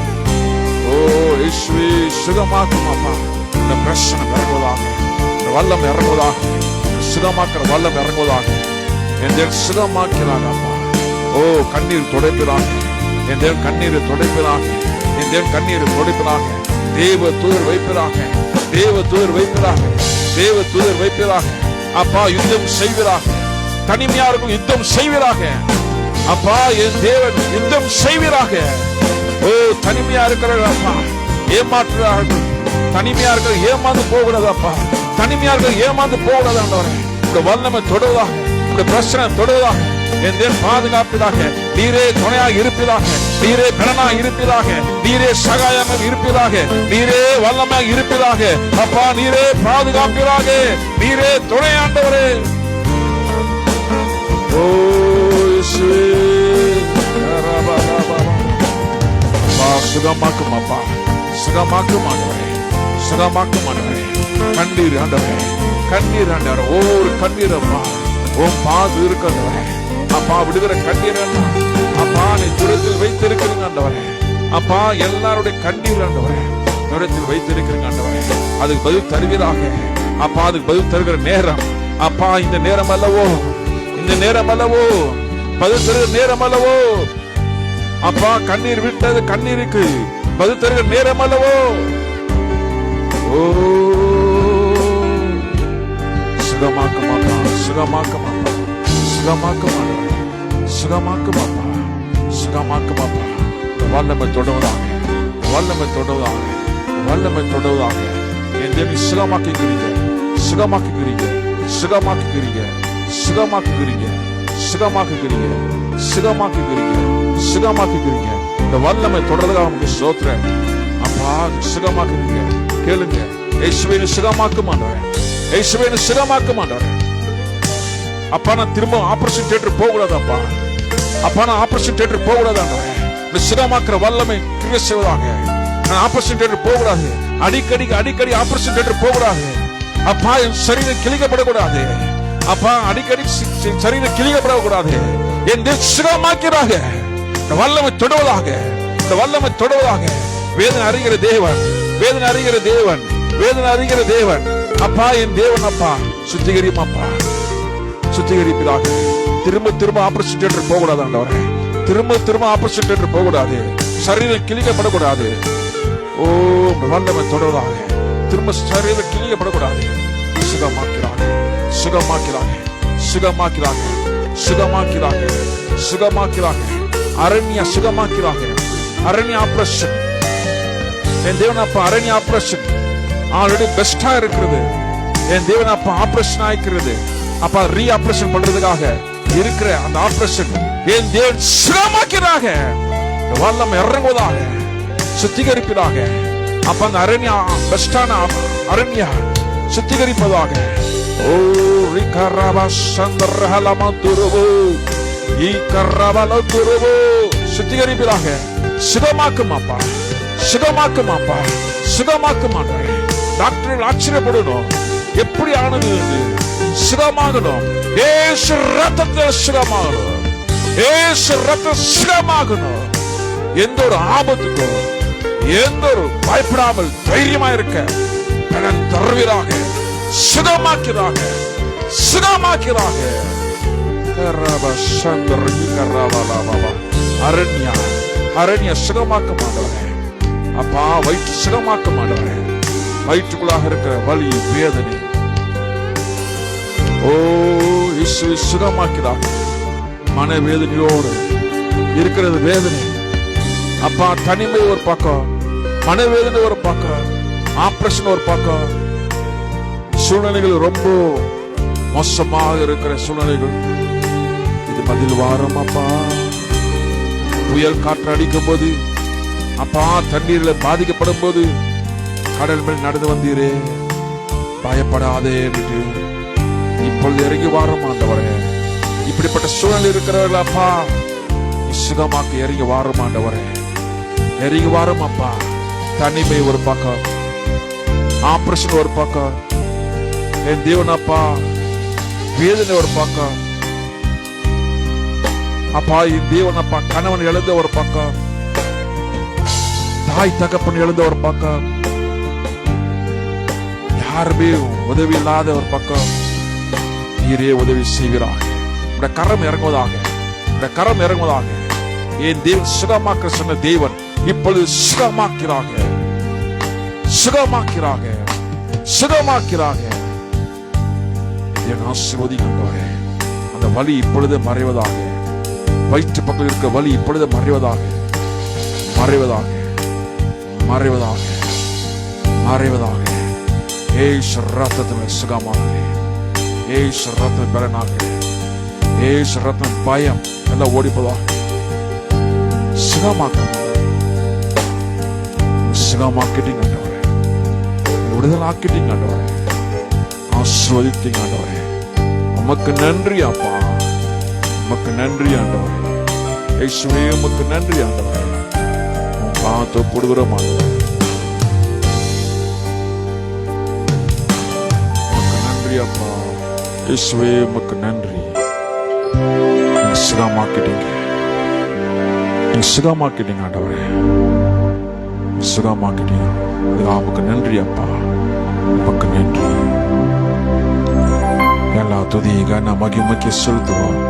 ஓ இயேசுவே சுகமாக்கும் அப்பா. இந்த பிரச்சனை இறங்குவதாக, இந்த வல்லம் இறங்குவதாக, சுகமாக்குற வல்லம் இறங்குவதாக. என் தேவன் சுகமாக்கிறாங்க அப்பா. ஓ கண்ணீர் துடைப்பதாக, என் தேவன் கண்ணீரை துடைப்பதாக, என் தேவன் கண்ணீரை துடைப்பதாக. தேவ தூதர் வைப்பதாக, தேவ தூதர் வைப்பதாக, தேவ தூதர் வைப்பதாக அப்பா. யுத்தம் செய்வதாக, தனிமையார்கள் யுத்தம் செய்வதாக அப்பா. என் தேவன் யுத்தம் செய்வதாக. ஓ தனிமையா இருக்கிறார்கள் அப்பா, ஏமாற்றுகிறார்கள். தனிமையா இருக்கிற ஏமாந்து போகிறது அப்பா. தனிமையார்கள் ஏமாந்து போகிறது ஆண்டவரே. இந்த வல்லமை தொடுவதாக, இந்த பிரச்சனை தொடுவதாக. என் தேவன் பாதுகாப்பதாக, நீரே துணையாக இருப்பதாக, நீரே பலனாக இருப்பதாக, நீரே சகாயமாக இருப்பதாக, நீரே வல்லமாக இருப்பதாக அப்பா. நீரே பாதுகாப்பதாக, நீரே துணையாண்டவரே. ஓ சுகமாக்கும் அப்பா, சுகமாக்கும் ஆண்டவரே, சுகமாக்கும் ஆண்டவரே. கண்ணீர் ஆண்டவரே, கண்ணீர் ஆண்டவரே. ஒவ்வொரு கண்ணீர் அப்பா உன் பாது இருக்கிறவரே அப்பா. விடுகிற கண்ணீர் அப்பா நீ தூரத்தில் வைத்திருக்கிறீங்க ஆண்டவரே அப்பா. எல்லாருடைய கண்ணீர் ஆண்டவரே தூரத்தில் வைத்திருக்கிறீங்க ஆண்டவரே. அதுக்கு பதில் தருவீராக அப்பா. அதுக்கு பதில் தருகிற நேரம் அப்பா. இந்த நேரம் அல்லவோ, இந்த நேரம் அல்லவோ, பதில் தருகிற நேரம் அல்லவோ அப்பா. கண்ணீர் விட்டது கண்ணீருக்கு பதில் தருகிற நேரம் அல்லவோ. ஓ சுகமாக்கும் அப்பா, சுகமாக்கும் அப்பா, சுகமாக்கும் ஆண்டவரே, சுகமாக்கும் அப்பா, சுகமாக்கும் அப்பா. வல்லமை தொடுவதாக, வல்லமை தொடர்வதாக, வல்லமை தொடர்வதாக. என் தேவன் சுகமாக்குகிறீங்க, சுகமாக்குகிறீங்க, சுகமாக்குகிறீங்க, சுகமாக்குகிறீங்க, சுகமாக்குகிறீங்க, சுகமாக்குகிறீங்க, சுகமாக்குகிறீங்க. இந்த வல்லமை தொடர்றதுக்காக நமக்கு ஸ்தோத்திரம். அப்பா சுகமாக்குறீங்க. கேளுங்க, இயேசுவே சுகமாக்கும் ஆண்டவரே, இயேசுவே சுகமாக்கும் ஆண்டவரே. அப்பா நான் திரும்ப ஆபரேஷன் தியேட்டர் போக கூடாது. அப்பா நான் ஆபரேஷன் தியேட்டர் போக கூடாது ஆண்டவரே. இந்த சுகமாக்குற வல்லமை கிரியை செய்வதாக. நான் ஆபரேஷன் தியேட்டர் போக கூடாது. அடிக்கடி ஆபரேஷன் தியேட்டர் போக கூடாது. அப்பா என் சரீரம் கிழிக்கப்படக்கூடாது. அப்பா அடிக்கடி சரீரம் கிழிக்கப்படக்கூடாது. என் சுகமாக்கிறாக. இந்த வல்லமை தொடுவதாக, இந்த வல்லமை தொடுவதாக. வேதனை அறிகிற தேவன், வேதனை அறிகிற தேவன், வேதனை அறிகிற தேவன். அப்பா என் தேவன், அப்பா சுத்திகரியும், அப்பா சுத்திகரிப்பதாக. திரும்ப ஆபரேஷன் தியேட்டர் போக கூடாது ஆண்டவரே. திரும்ப ஆபரேஷன் தியேட்டர் போக கூடாது. சரீரம் கிழிக்கப்படக்கூடாது. ஓ வல்லமை தொடர்வதாக. திரும்ப சரீரம் கிழிக்கப்படக்கூடாது. சுகமாக்கிறாங்க, சுகமாக்கிறாங்க, சுகமாக்கிறாங்க, சுகமாக்கிறாங்க, சுகமாக்கிறாங்க. அரண்ய சுகமாக்கிறாங்க. அரண்ய ஆபரேஷன் என் தேவன் அப்பா, அரண்ய ஆபரேஷன் ஆல்ரெடி பெஸ்டா இருக்கிறது. என் தேவன் அப்பா ஆபரேஷன் ஆயிக்கிறது. அப்பா ரீ ஆபரேஷன் பண்றதுக்காக இருக்கிற அந்த ஆபரேஷன் என் தேவன் சுகமாக்கிறாங்க. வல்லமை இறங்குவதாக, சுத்திகரிப்பதாக. அப்ப அந்த அரண்ய பெஸ்டான அரண்ய சுத்திகரிப்பதாக. ஓ ரிகரபா சந்தரஹலமா துருவு ஈகரபல துருவு சுத்திகரிப்பதாக. சுகமாக்கும் அப்பா, சுகமாக்கும் அப்பா, சுகமாக்கும் ஆண்டவரே. டாக்டர்கள் ஆச்சரியப்படணும், எப்படி ஆனது சுகமாகணும். ஏசு ரத்தத்தில் சுகமாகணும், ஏசு ரத்த சுகமாகணும். எந்த ஒரு ஆபத்துக்கும் எந்த ஒரு பயப்படாமல் தைரியமா இருக்க பலன் தருவீராக. சுகமாக்கிறாக, சுகமாக்கிறாக. அரண்யா அரண்ய சுகமாக்க மாட்டவரே. அப்பா வயிற்று சுகமாக்க மாட்டவரே. வயிற்றுக்குள்ளாக இருக்கிற வலி வேதனை ஓ இயேசுவை சுகமாக்கிறாங்க. மனவேதனையோடு இருக்கிறது வேதனை. அப்பா தனிமை ஒரு பக்கம், மனவேதனை ஒரு பக்கம், ஆபரேஷன் ஒரு பக்கம். சூழ்நிலைகள் ரொம்ப மோசமாக இருக்கிற சூழ்நிலைகள். இது பதில் வாரம் அப்பா. புயல் காற்று அடிக்கும் போது அப்பா, தண்ணீர்ல பாதிக்கப்படும் போது கடல் மேல் நடந்து வந்தீரே, பயப்படாதே என்று இப்பொழுது இறங்கி வாரம் ஆண்டவரே. இப்படிப்பட்ட சூழ்நிலை இருக்கிறவர்கள் அப்பா சுகமாக்கு இறங்கி வாரம் ஆண்டவரே, இறங்கி வாரம் அப்பா. தனிமை ஒரு பக்கம், ஆபரேஷன் ஒரு பக்கம், என் தேவன் அப்பா வேதனை ஒரு பக்கம். அப்பா என் தேவன் அப்பா கணவன் எழுந்த ஒரு பக்கம், தாய் தகப்பன் எழுந்த ஒரு பக்கம், யாருமே உதவி இல்லாத ஒரு பக்கம். நீரே உதவி செய்வீராக. உடைய கரம் இறங்குவதாக, உடைய கரம் இறங்குவதாக. என் தேவன் சுகமாக்க சொன்ன தேவன் இப்பொழுது சுகமாக்கிறாக, சுகமாக்கிறாக, சுகமாக்கிறாக. என் ஆசீர்வதிக்கின்றவரே, அந்த வலி இப்பொழுது மறைவதாக. வயிற்று பக்கம் இருக்க வலி இப்பொழுது மறைவதாக, மறைவதாக, மறைவதாக, மறைவதாக. ஏசு ரத்தத்தில் சுகமாக, ஏசு ரத்தம் பலனாக, ஏசு ரத்தம் பயம் எல்லாம் ஓடிப்பதாக. சுகமாக்க, சுகமாக்கிட்டீங்க ஆண்டவரே, விடுதலை ஆக்கிட்டீங்க ஆண்டவரே, ஆசீர்வதித்தீங்க ஆண்டவரே. உமக்கு நன்றி அப்பா, உமக்கு நன்றி ஆண்டவரே. இயேசுவே உமக்கு நன்றி ஆண்டவரே. பார்த்து போடுகிறோம் ஆண்டவரே. உமக்கு நன்றி அப்பா. இயேசுவே உமக்கு நன்றி. நீங்க சுகமாக்கிட்டீங்க, நீங்க சுகமாக்கிட்டீங்க ஆண்டவரே, சுகமாக்கிட்டீங்க. உமக்கு நன்றி அப்பா, உமக்கு நன்றி. எல்லா துதி கன மகிமைக்கு செலுத்துவோம்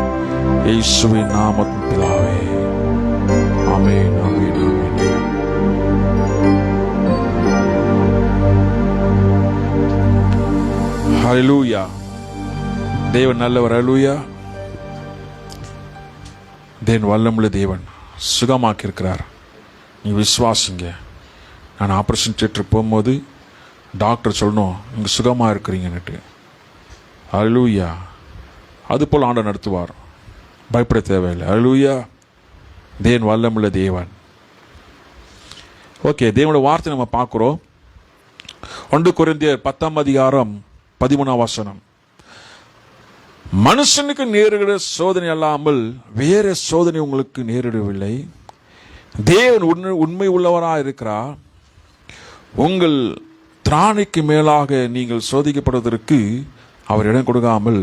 இயேசுவின் நாமத்தின் பிதாவே. ஆமென், ஆமென், ஆமென். ஹல்லேலூயா. தேவன் நல்லவர். ஹல்லேலூயா. தேவன் வல்லமுள்ள தேவன் சுகமாக்கி இருக்கிறார். நீ விசுவாசிங்க. நான் ஆப்ரேஷன் தியேட்டருக்கு போகும்போது டாக்டர் சொல்லணும் இங்கே சுகமாக இருக்கிறீங்கன்னுட்டு. அல்லேலூயா. அதுபோல் ஆண்டவர் நடத்துவார், பயப்பட தேவையில்லை. அல்லேலூயா. தேவன் வல்லமுள்ள தேவன். ஓகே, தேவனோட வார்த்தை நம்ம பார்க்குறோம். 1 கொரிந்தியர் 10:13 மனுஷனுக்கு நேரிடுகிற சோதனை அல்லாமல் வேற சோதனை உங்களுக்கு நேரிடவில்லை. தேவன் உண்மை உள்ளவராக இருக்கிறார். உங்கள் திராணிக்கு மேலாக நீங்கள் சோதிக்கப்படுவதற்கு அவர் இடம் கொடுக்காமல்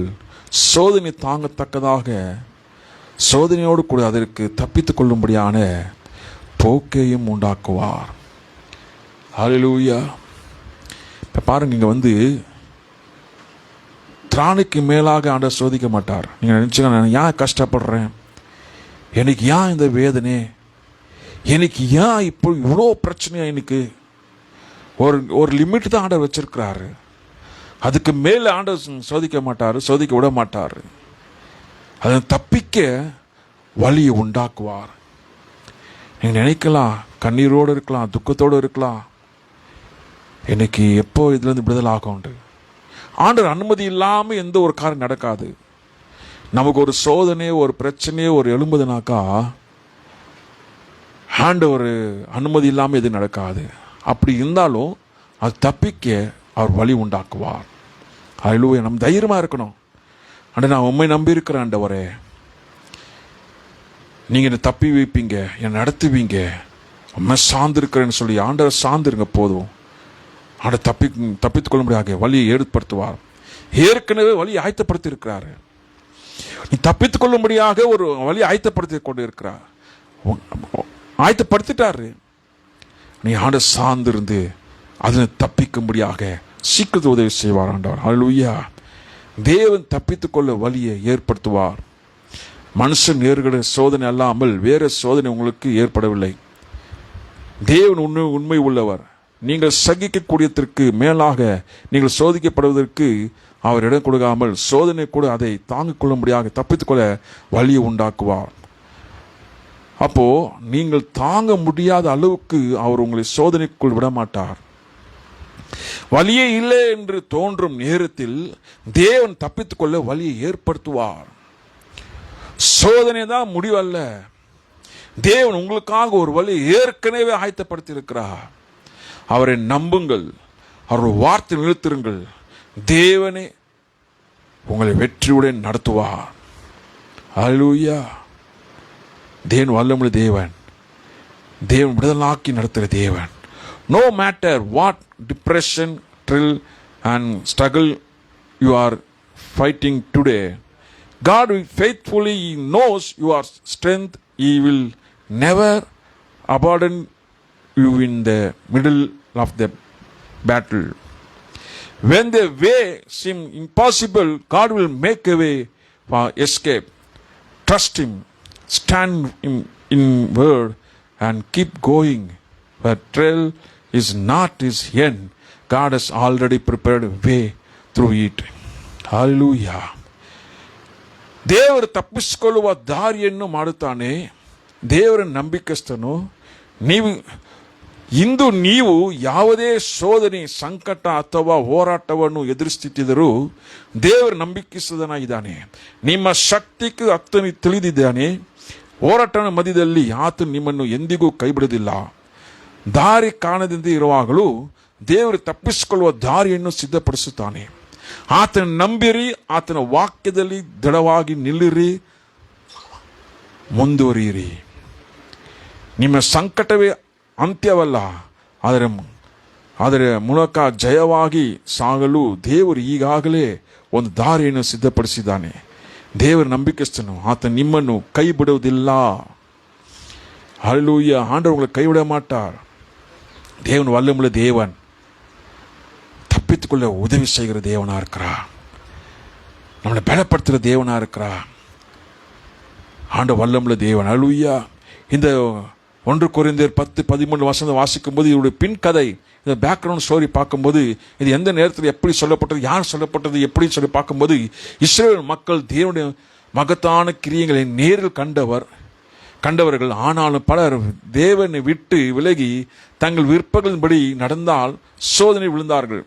சோதனை தாங்கத்தக்கதாக சோதனையோடு கூட அதற்கு தப்பித்துக் கொள்ளும்படியான போக்கையும் உண்டாக்குவார். ஹல்லேலூயா. இப்போ பாருங்க, இங்கே திராணிக்கு மேலாக ஆண்டவர் சோதிக்க மாட்டார். நீங்கள் நினச்சிங்க, நான் ஏன் கஷ்டப்படுறேன், எனக்கு ஏன் இந்த வேதனை, எனக்கு ஏன் இப்போ இவ்வளோ பிரச்சனையா, எனக்கு ஒரு லிமிட் தான் ஆண்டவர் வச்சிருக்கிறாரு. அதுக்கு மேலே ஆண்டவர் சோதிக்க மாட்டார், சோதிக்க விட மாட்டார். அதை தப்பிக்க வழியை உண்டாக்குவார். நீங்கள் நினைக்கலாம், கண்ணீரோடு இருக்கலாம், துக்கத்தோடு இருக்கலாம், எனக்கு எப்போ இதுலேருந்து விடுதலை ஆகும்ண்டு. ஆண்டவர் அனுமதி இல்லாமல் எந்த ஒரு காரியம் நடக்காது. நமக்கு ஒரு சோதனையோ ஒரு பிரச்சனையோ ஒரு எழும்புதுனாக்கா ஆண்டவர் அனுமதி இல்லாமல் எது நடக்காது. அப்படி இருந்தாலும் அது தப்பிக்க அவர் வழி உண்டாக்குவார். அல்லேலூயா. நம்ம தைரியமாக இருக்கணும். ஆண்டவரே, நான் உண்மை நம்பி இருக்கிறேன் ஆண்டவரே, நீங்கள் என்னை தப்பி வைப்பீங்க, என்னை நடத்துவீங்க, உண்மை சார்ந்திருக்கிறேன்னு சொல்லி ஆண்டவர் சார்ந்துருங்க போதும். ஆண்டவர் தப்பித்துக் கொள்ள முடியாத வழியை ஏற்படுத்துவார். ஏற்கனவே வழியை ஆயத்தப்படுத்தி இருக்கிறாரு. நீ தப்பித்துக் கொள்ளும்படியாக ஒரு வழியை ஆயத்தப்படுத்தி கொண்டு இருக்கிறார், ஆயத்தப்படுத்திட்டாரு. நீ ஆண்டவர் சார்ந்திருந்து அதில் தப்பிக்கும்படியாக சீக்கிரத்தில் உதவி செய்வார் ஆண்டவர். அல்லேலூயா. தேவன் தப்பித்துக் கொள்ள வழியை ஏற்படுத்துவார். மனுஷன் நேர்கிற சோதனை அல்லாமல் வேற சோதனை உங்களுக்கு ஏற்படவில்லை. தேவன் உண்மை உள்ளவர். நீங்கள் சகிக்கக்கூடியதற்கு மேலாக நீங்கள் சோதிக்கப்படுவதற்கு அவர் இடம் கொடுக்காமல் சோதனை கூட அதை தாங்கிக் கொள்ளும்படியாக தப்பித்துக் கொள்ள வழியை உண்டாக்குவார். அப்போ நீங்கள் தாங்க முடியாத அளவுக்கு அவர் உங்களை சோதனைக்குள் விட மாட்டார். வழியே இல்லை என்று தோன்றும் நேரத்தில் தேவன் தப்பித்துக் கொள்ள வழியை ஏற்படுத்துவார். சோதனை தான் முடிவல்ல. தேவன் உங்களுக்காக ஒரு வழி ஏற்கனவே ஆயத்தப்படுத்தி இருக்கிறார். அவரை நம்புங்கள், அவருடைய வார்த்தை நிறுத்திருங்கள். தேவனே உங்களை வெற்றியுடன் நடத்துவார். அல்லேலூயா. தேவன் வல்லமுள்ள தேவன், தேவன் விடுதலாக்கி நடத்துகிற தேவன். No matter what depression, trial and struggle you are fighting today, God will faithfully, He knows your strength. He will never abandon you in the middle of the battle. When the way seems impossible, God will make a way for escape. Trust Him, stand in word and keep going. But trial is not His end. God has already prepared a way through it. Hallelujah. ದೇವರು ತಪ್ಪಿಸಿಕೊಳ್ಳುವ ದಾರಿಯನ್ನು ಮಾಡುತ್ತಾನೆ. ದೇವರ ನಂಬಿಕಸ್ಥನು. ಇಂದು ನೀವು ಯಾವುದೇ ಶೋಧನೆ, ಸಂಕಟ ಅಥವಾ ಹೋರಾಟವನ್ನು ಎದುರಿಸುತ್ತಿದ್ದರೂ ದೇವರು ನಂಬಿಕೆಸುವುದನಾಗಿದ್ದಾನೆ. ನಿಮ್ಮ ಶಕ್ತಿಗೆ ಆತನು ತಿಳಿದಿದ್ದಾನೆ. ಹೋರಾಟದ ಮಧ್ಯದಲ್ಲಿ ಆತನು ನಿಮ್ಮನ್ನು ಎಂದಿಗೂ ಕೈಬಿಡುವುದಿಲ್ಲ. ದಾರಿ ಕಾಣದಂತೆ ಇರುವಾಗಲೂ ದೇವರು ತಪ್ಪಿಸಿಕೊಳ್ಳುವ ದಾರಿಯನ್ನು ಸಿದ್ಧಪಡಿಸುತ್ತಾನೆ. ಆತನ ನಂಬಿರಿ, ಆತನ ವಾಕ್ಯದಲ್ಲಿ ದೃಢವಾಗಿ ನಿಲ್ಲಿರಿ, ಮುಂದುವರಿಯಿರಿ. ನಿಮ್ಮ ಸಂಕಟವೇ ಅಂತ್ಯವಲ್ಲ, ಅದರ ಮೂಲಕ ಜಯವಾಗಿ ಸಾಗಲು ದೇವರು ಈಗಾಗಲೇ ಒಂದು ದಾರಿಯನ್ನು ಸಿದ್ಧಪಡಿಸಿದ್ದಾನೆ. ದೇವರ ನಂಬಿಕೆಸ್ತನು. ಆತ ನಿಮ್ಮನ್ನು ಕೈ ಬಿಡುವುದಿಲ್ಲ. ஹல்லேலூயா. ஆண்டவர் உங்களை கைவிட மாட்டார். தேவன் வல்லமுள்ள தேவன், தப்பித்துக்கொள்ள உதவி செய்கிற தேவனா இருக்கிறா, நம்மளை பலப்படுத்துகிற தேவனா இருக்கிறா. ஆண்டவர் வல்லமுள்ள தேவன். ஹல்லேலூயா. இந்த 1 கொரிந்தியர் 10:13 வாசிக்கும் போது இதோடைய பின் கதை, இந்த பேக்ரவுண்ட் ஸ்டோரி பார்க்கும்போது இது எந்த நேரத்தில் எப்படி சொல்லப்பட்டது, யார் சொல்லப்பட்டது, எப்படி சொல்லி பார்க்கும்போது இஸ்ரவேல் மக்கள் தேவனுடைய மகத்தான கிரியைகளை நேரில் கண்டவர், கண்டவர்கள். ஆனாலும் பலர் தேவனை விட்டு விலகி தங்கள் விருப்பங்களின்படி நடந்தால் சோதனை விழுந்தார்கள்.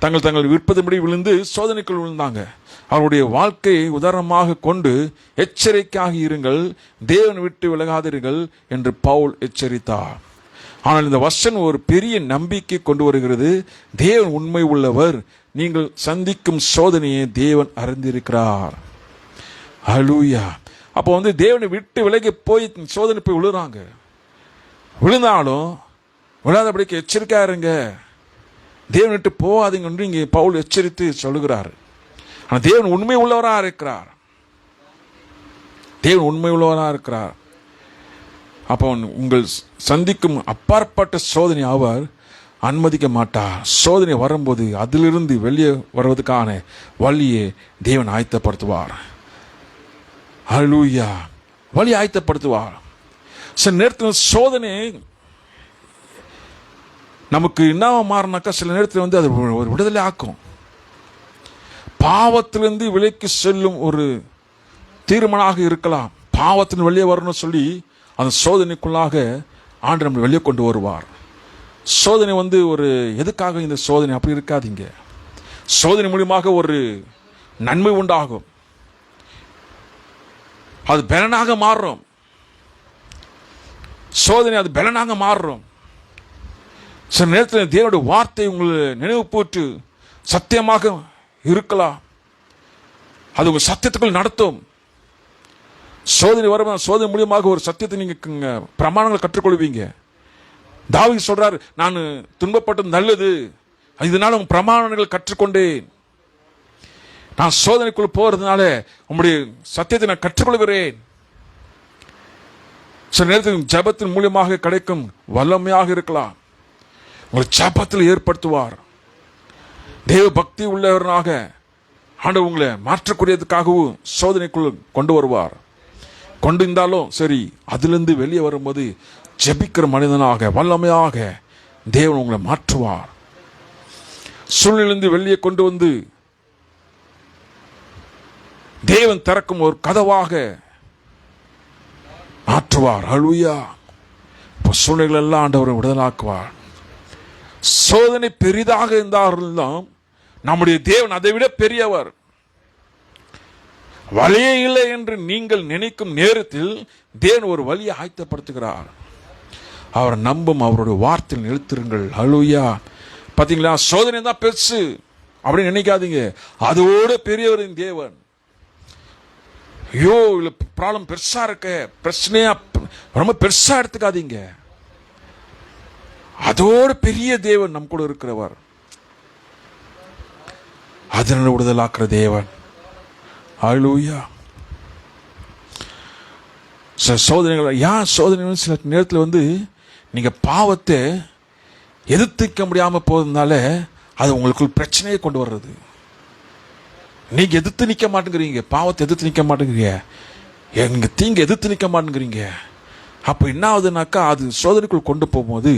தங்கள் விருப்பத்தின்படி விழுந்து சோதனைக்குள் விழுந்தாங்க. அவருடைய வாழ்க்கையை உதாரணமாக கொண்டு எச்சரிக்கையாக இருங்கள், தேவனை விட்டு விலகாதீர்கள் என்று பவுல் எச்சரித்தார். ஆனால் இந்த வசனம் ஒரு பெரிய நம்பிக்கை கொண்டு வருகிறது. தேவன் உண்மை உள்ளவர். நீங்கள் சந்திக்கும் சோதனையை தேவன் அறிந்திருக்கிறார். ஹல்லேலூயா. அப்போ தேவனை விட்டு விலகி போய் சோதனை போய் விழுறாங்க. விழுந்தாலும் விழாதபடிக்கு எச்சரிக்கையா இருங்க, தேவன் விட்டு போகாதீங்க என்று இங்கே பவுல் எச்சரித்து சொல்லுகிறார். ஆனால் தேவன் உண்மை உள்ளவராக இருக்கிறார். தேவன் உண்மை உள்ளவராக இருக்கிறார். அப்போ உங்கள் சந்திக்கும் அப்பாற்பட்ட சோதனை அவர் அனுமதிக்க மாட்டார். சோதனை வரும்போது அதிலிருந்து வெளியே வருவதற்கான வழியை தேவன் ஆயத்தப்படுத்துவார். ஹல்லேலூயா. வழி ஆயத்தப்படுத்துவார். சில நேரத்தில் சோதனை நமக்கு என்ன மாறினாக்கா சில நேரத்தில் அது ஒரு விடுதலை ஆக்கும். பாவத்திலிருந்து விலைக்கு செல்லும் ஒரு தீர்மானமாக இருக்கலாம். பாவத்தின் வெளியே வரணும்னு சொல்லி அந்த சோதனைக்குள்ளாக ஆண்டவர் நம்மை வெளியே கொண்டு வருவார். சோதனை ஒரு எதுக்காக இந்த சோதனை அப்படி இருக்காதீங்க. சோதனை மூலியமாக ஒரு நன்மை உண்டாகும். அது பலனாக மாறும். சோதனை அது பலனாக மாறும். சில நேரத்தில் தேவனுடைய வார்த்தை உங்களை நினைவு போட்டு சத்தியமாக இருக்கலாம். அது உங்கள் சத்தியத்துக்குள் நடத்தும். சோதனை வரும். சோதனை மூலியமாக ஒரு சத்தியத்தை நீங்க பிரமாணங்களை கற்றுக்கொள்வீங்க. தாவீது சொல்றார், நான் துன்பப்பட்டது நல்லது, இதனால உங்க பிரமாணங்கள் கற்றுக்கொண்டேன். நான் சோதனைக்குள் போறதுனால உங்களுடைய சத்தியத்தை நான் கற்றுக்கொள்கிறேன். சில நேரத்தில் ஜபத்தின் மூலியமாக கிடைக்கும் வல்லமையாக இருக்கலாம். உங்களை ஜபத்தில் ஏற்படுத்துவார். தேவ பக்தி உள்ளவராக ஆண்டவர் உங்களை மாற்றக்கூடியதுக்காகவும் சோதனைக்குள் கொண்டு வருவார். கொண்டு இருந்தாலும் சரி, அதிலிருந்து வெளியே வரும்போது ஜெபிக்கிற மனிதனாக வல்லமையாக தேவன் உங்களை மாற்றுவார். சூழ்நிலிருந்து வெளியே கொண்டு வந்து தேவன் திறக்கும் ஒரு கதவாக மாற்றுவார். ஹல்லேலூயா. இப்போ சூழ்நிலைகள் எல்லாம் ஆண்டவரை விடுதலாக்குவார். சோதனை பெரிதாக இருந்தாலும் நம்முடைய தேவன் அதை விட பெரியவர். வழியே இல்லை என்று நீங்கள் நினைக்கும் நேரத்தில் தேவன் ஒரு வழியை ஆயத்தப்படுத்துகிறார். அவர் நம்பும் அவருடைய வார்த்தையில் நிறுத்திருங்கள். ஹல்லேலூயா. பாத்தீங்களா, சோதனை தான் பெருசு அப்படின்னு நினைக்காதீங்க. அதோட பெரியவர் தேவன். ஐயோ இல்ல ப்ராப்ளம் பெருசா இருக்க, பிரச்சனையா ரொம்ப பெருசா எடுத்துக்காதீங்க. அதோட பெரிய தேவன் நம் கூட இருக்கிறவர். அதனால் விடுதலாக்குற தேவன். ஹல்லேலூயா. சில சோதனைகள், ஏன் சோதனை சில நேரத்தில் நீங்க பாவத்தை எதிர்த்திக்க முடியாம போறதுனால அது உங்களுக்குள் பிரச்சனையை கொண்டு வர்றது. நீங்க எதிர்த்து நிக்க மாட்டேங்கிறீங்க, பாவத்தை எதிர்த்து நிக்க மாட்டேங்கிறீங்க, எங்க தீங்க எதிர்த்து நிக்க மாட்டேங்கிறீங்க. அப்ப என்ன ஆகுதுனாக்கா அது சோதனைக்குள் கொண்டு போகும்போது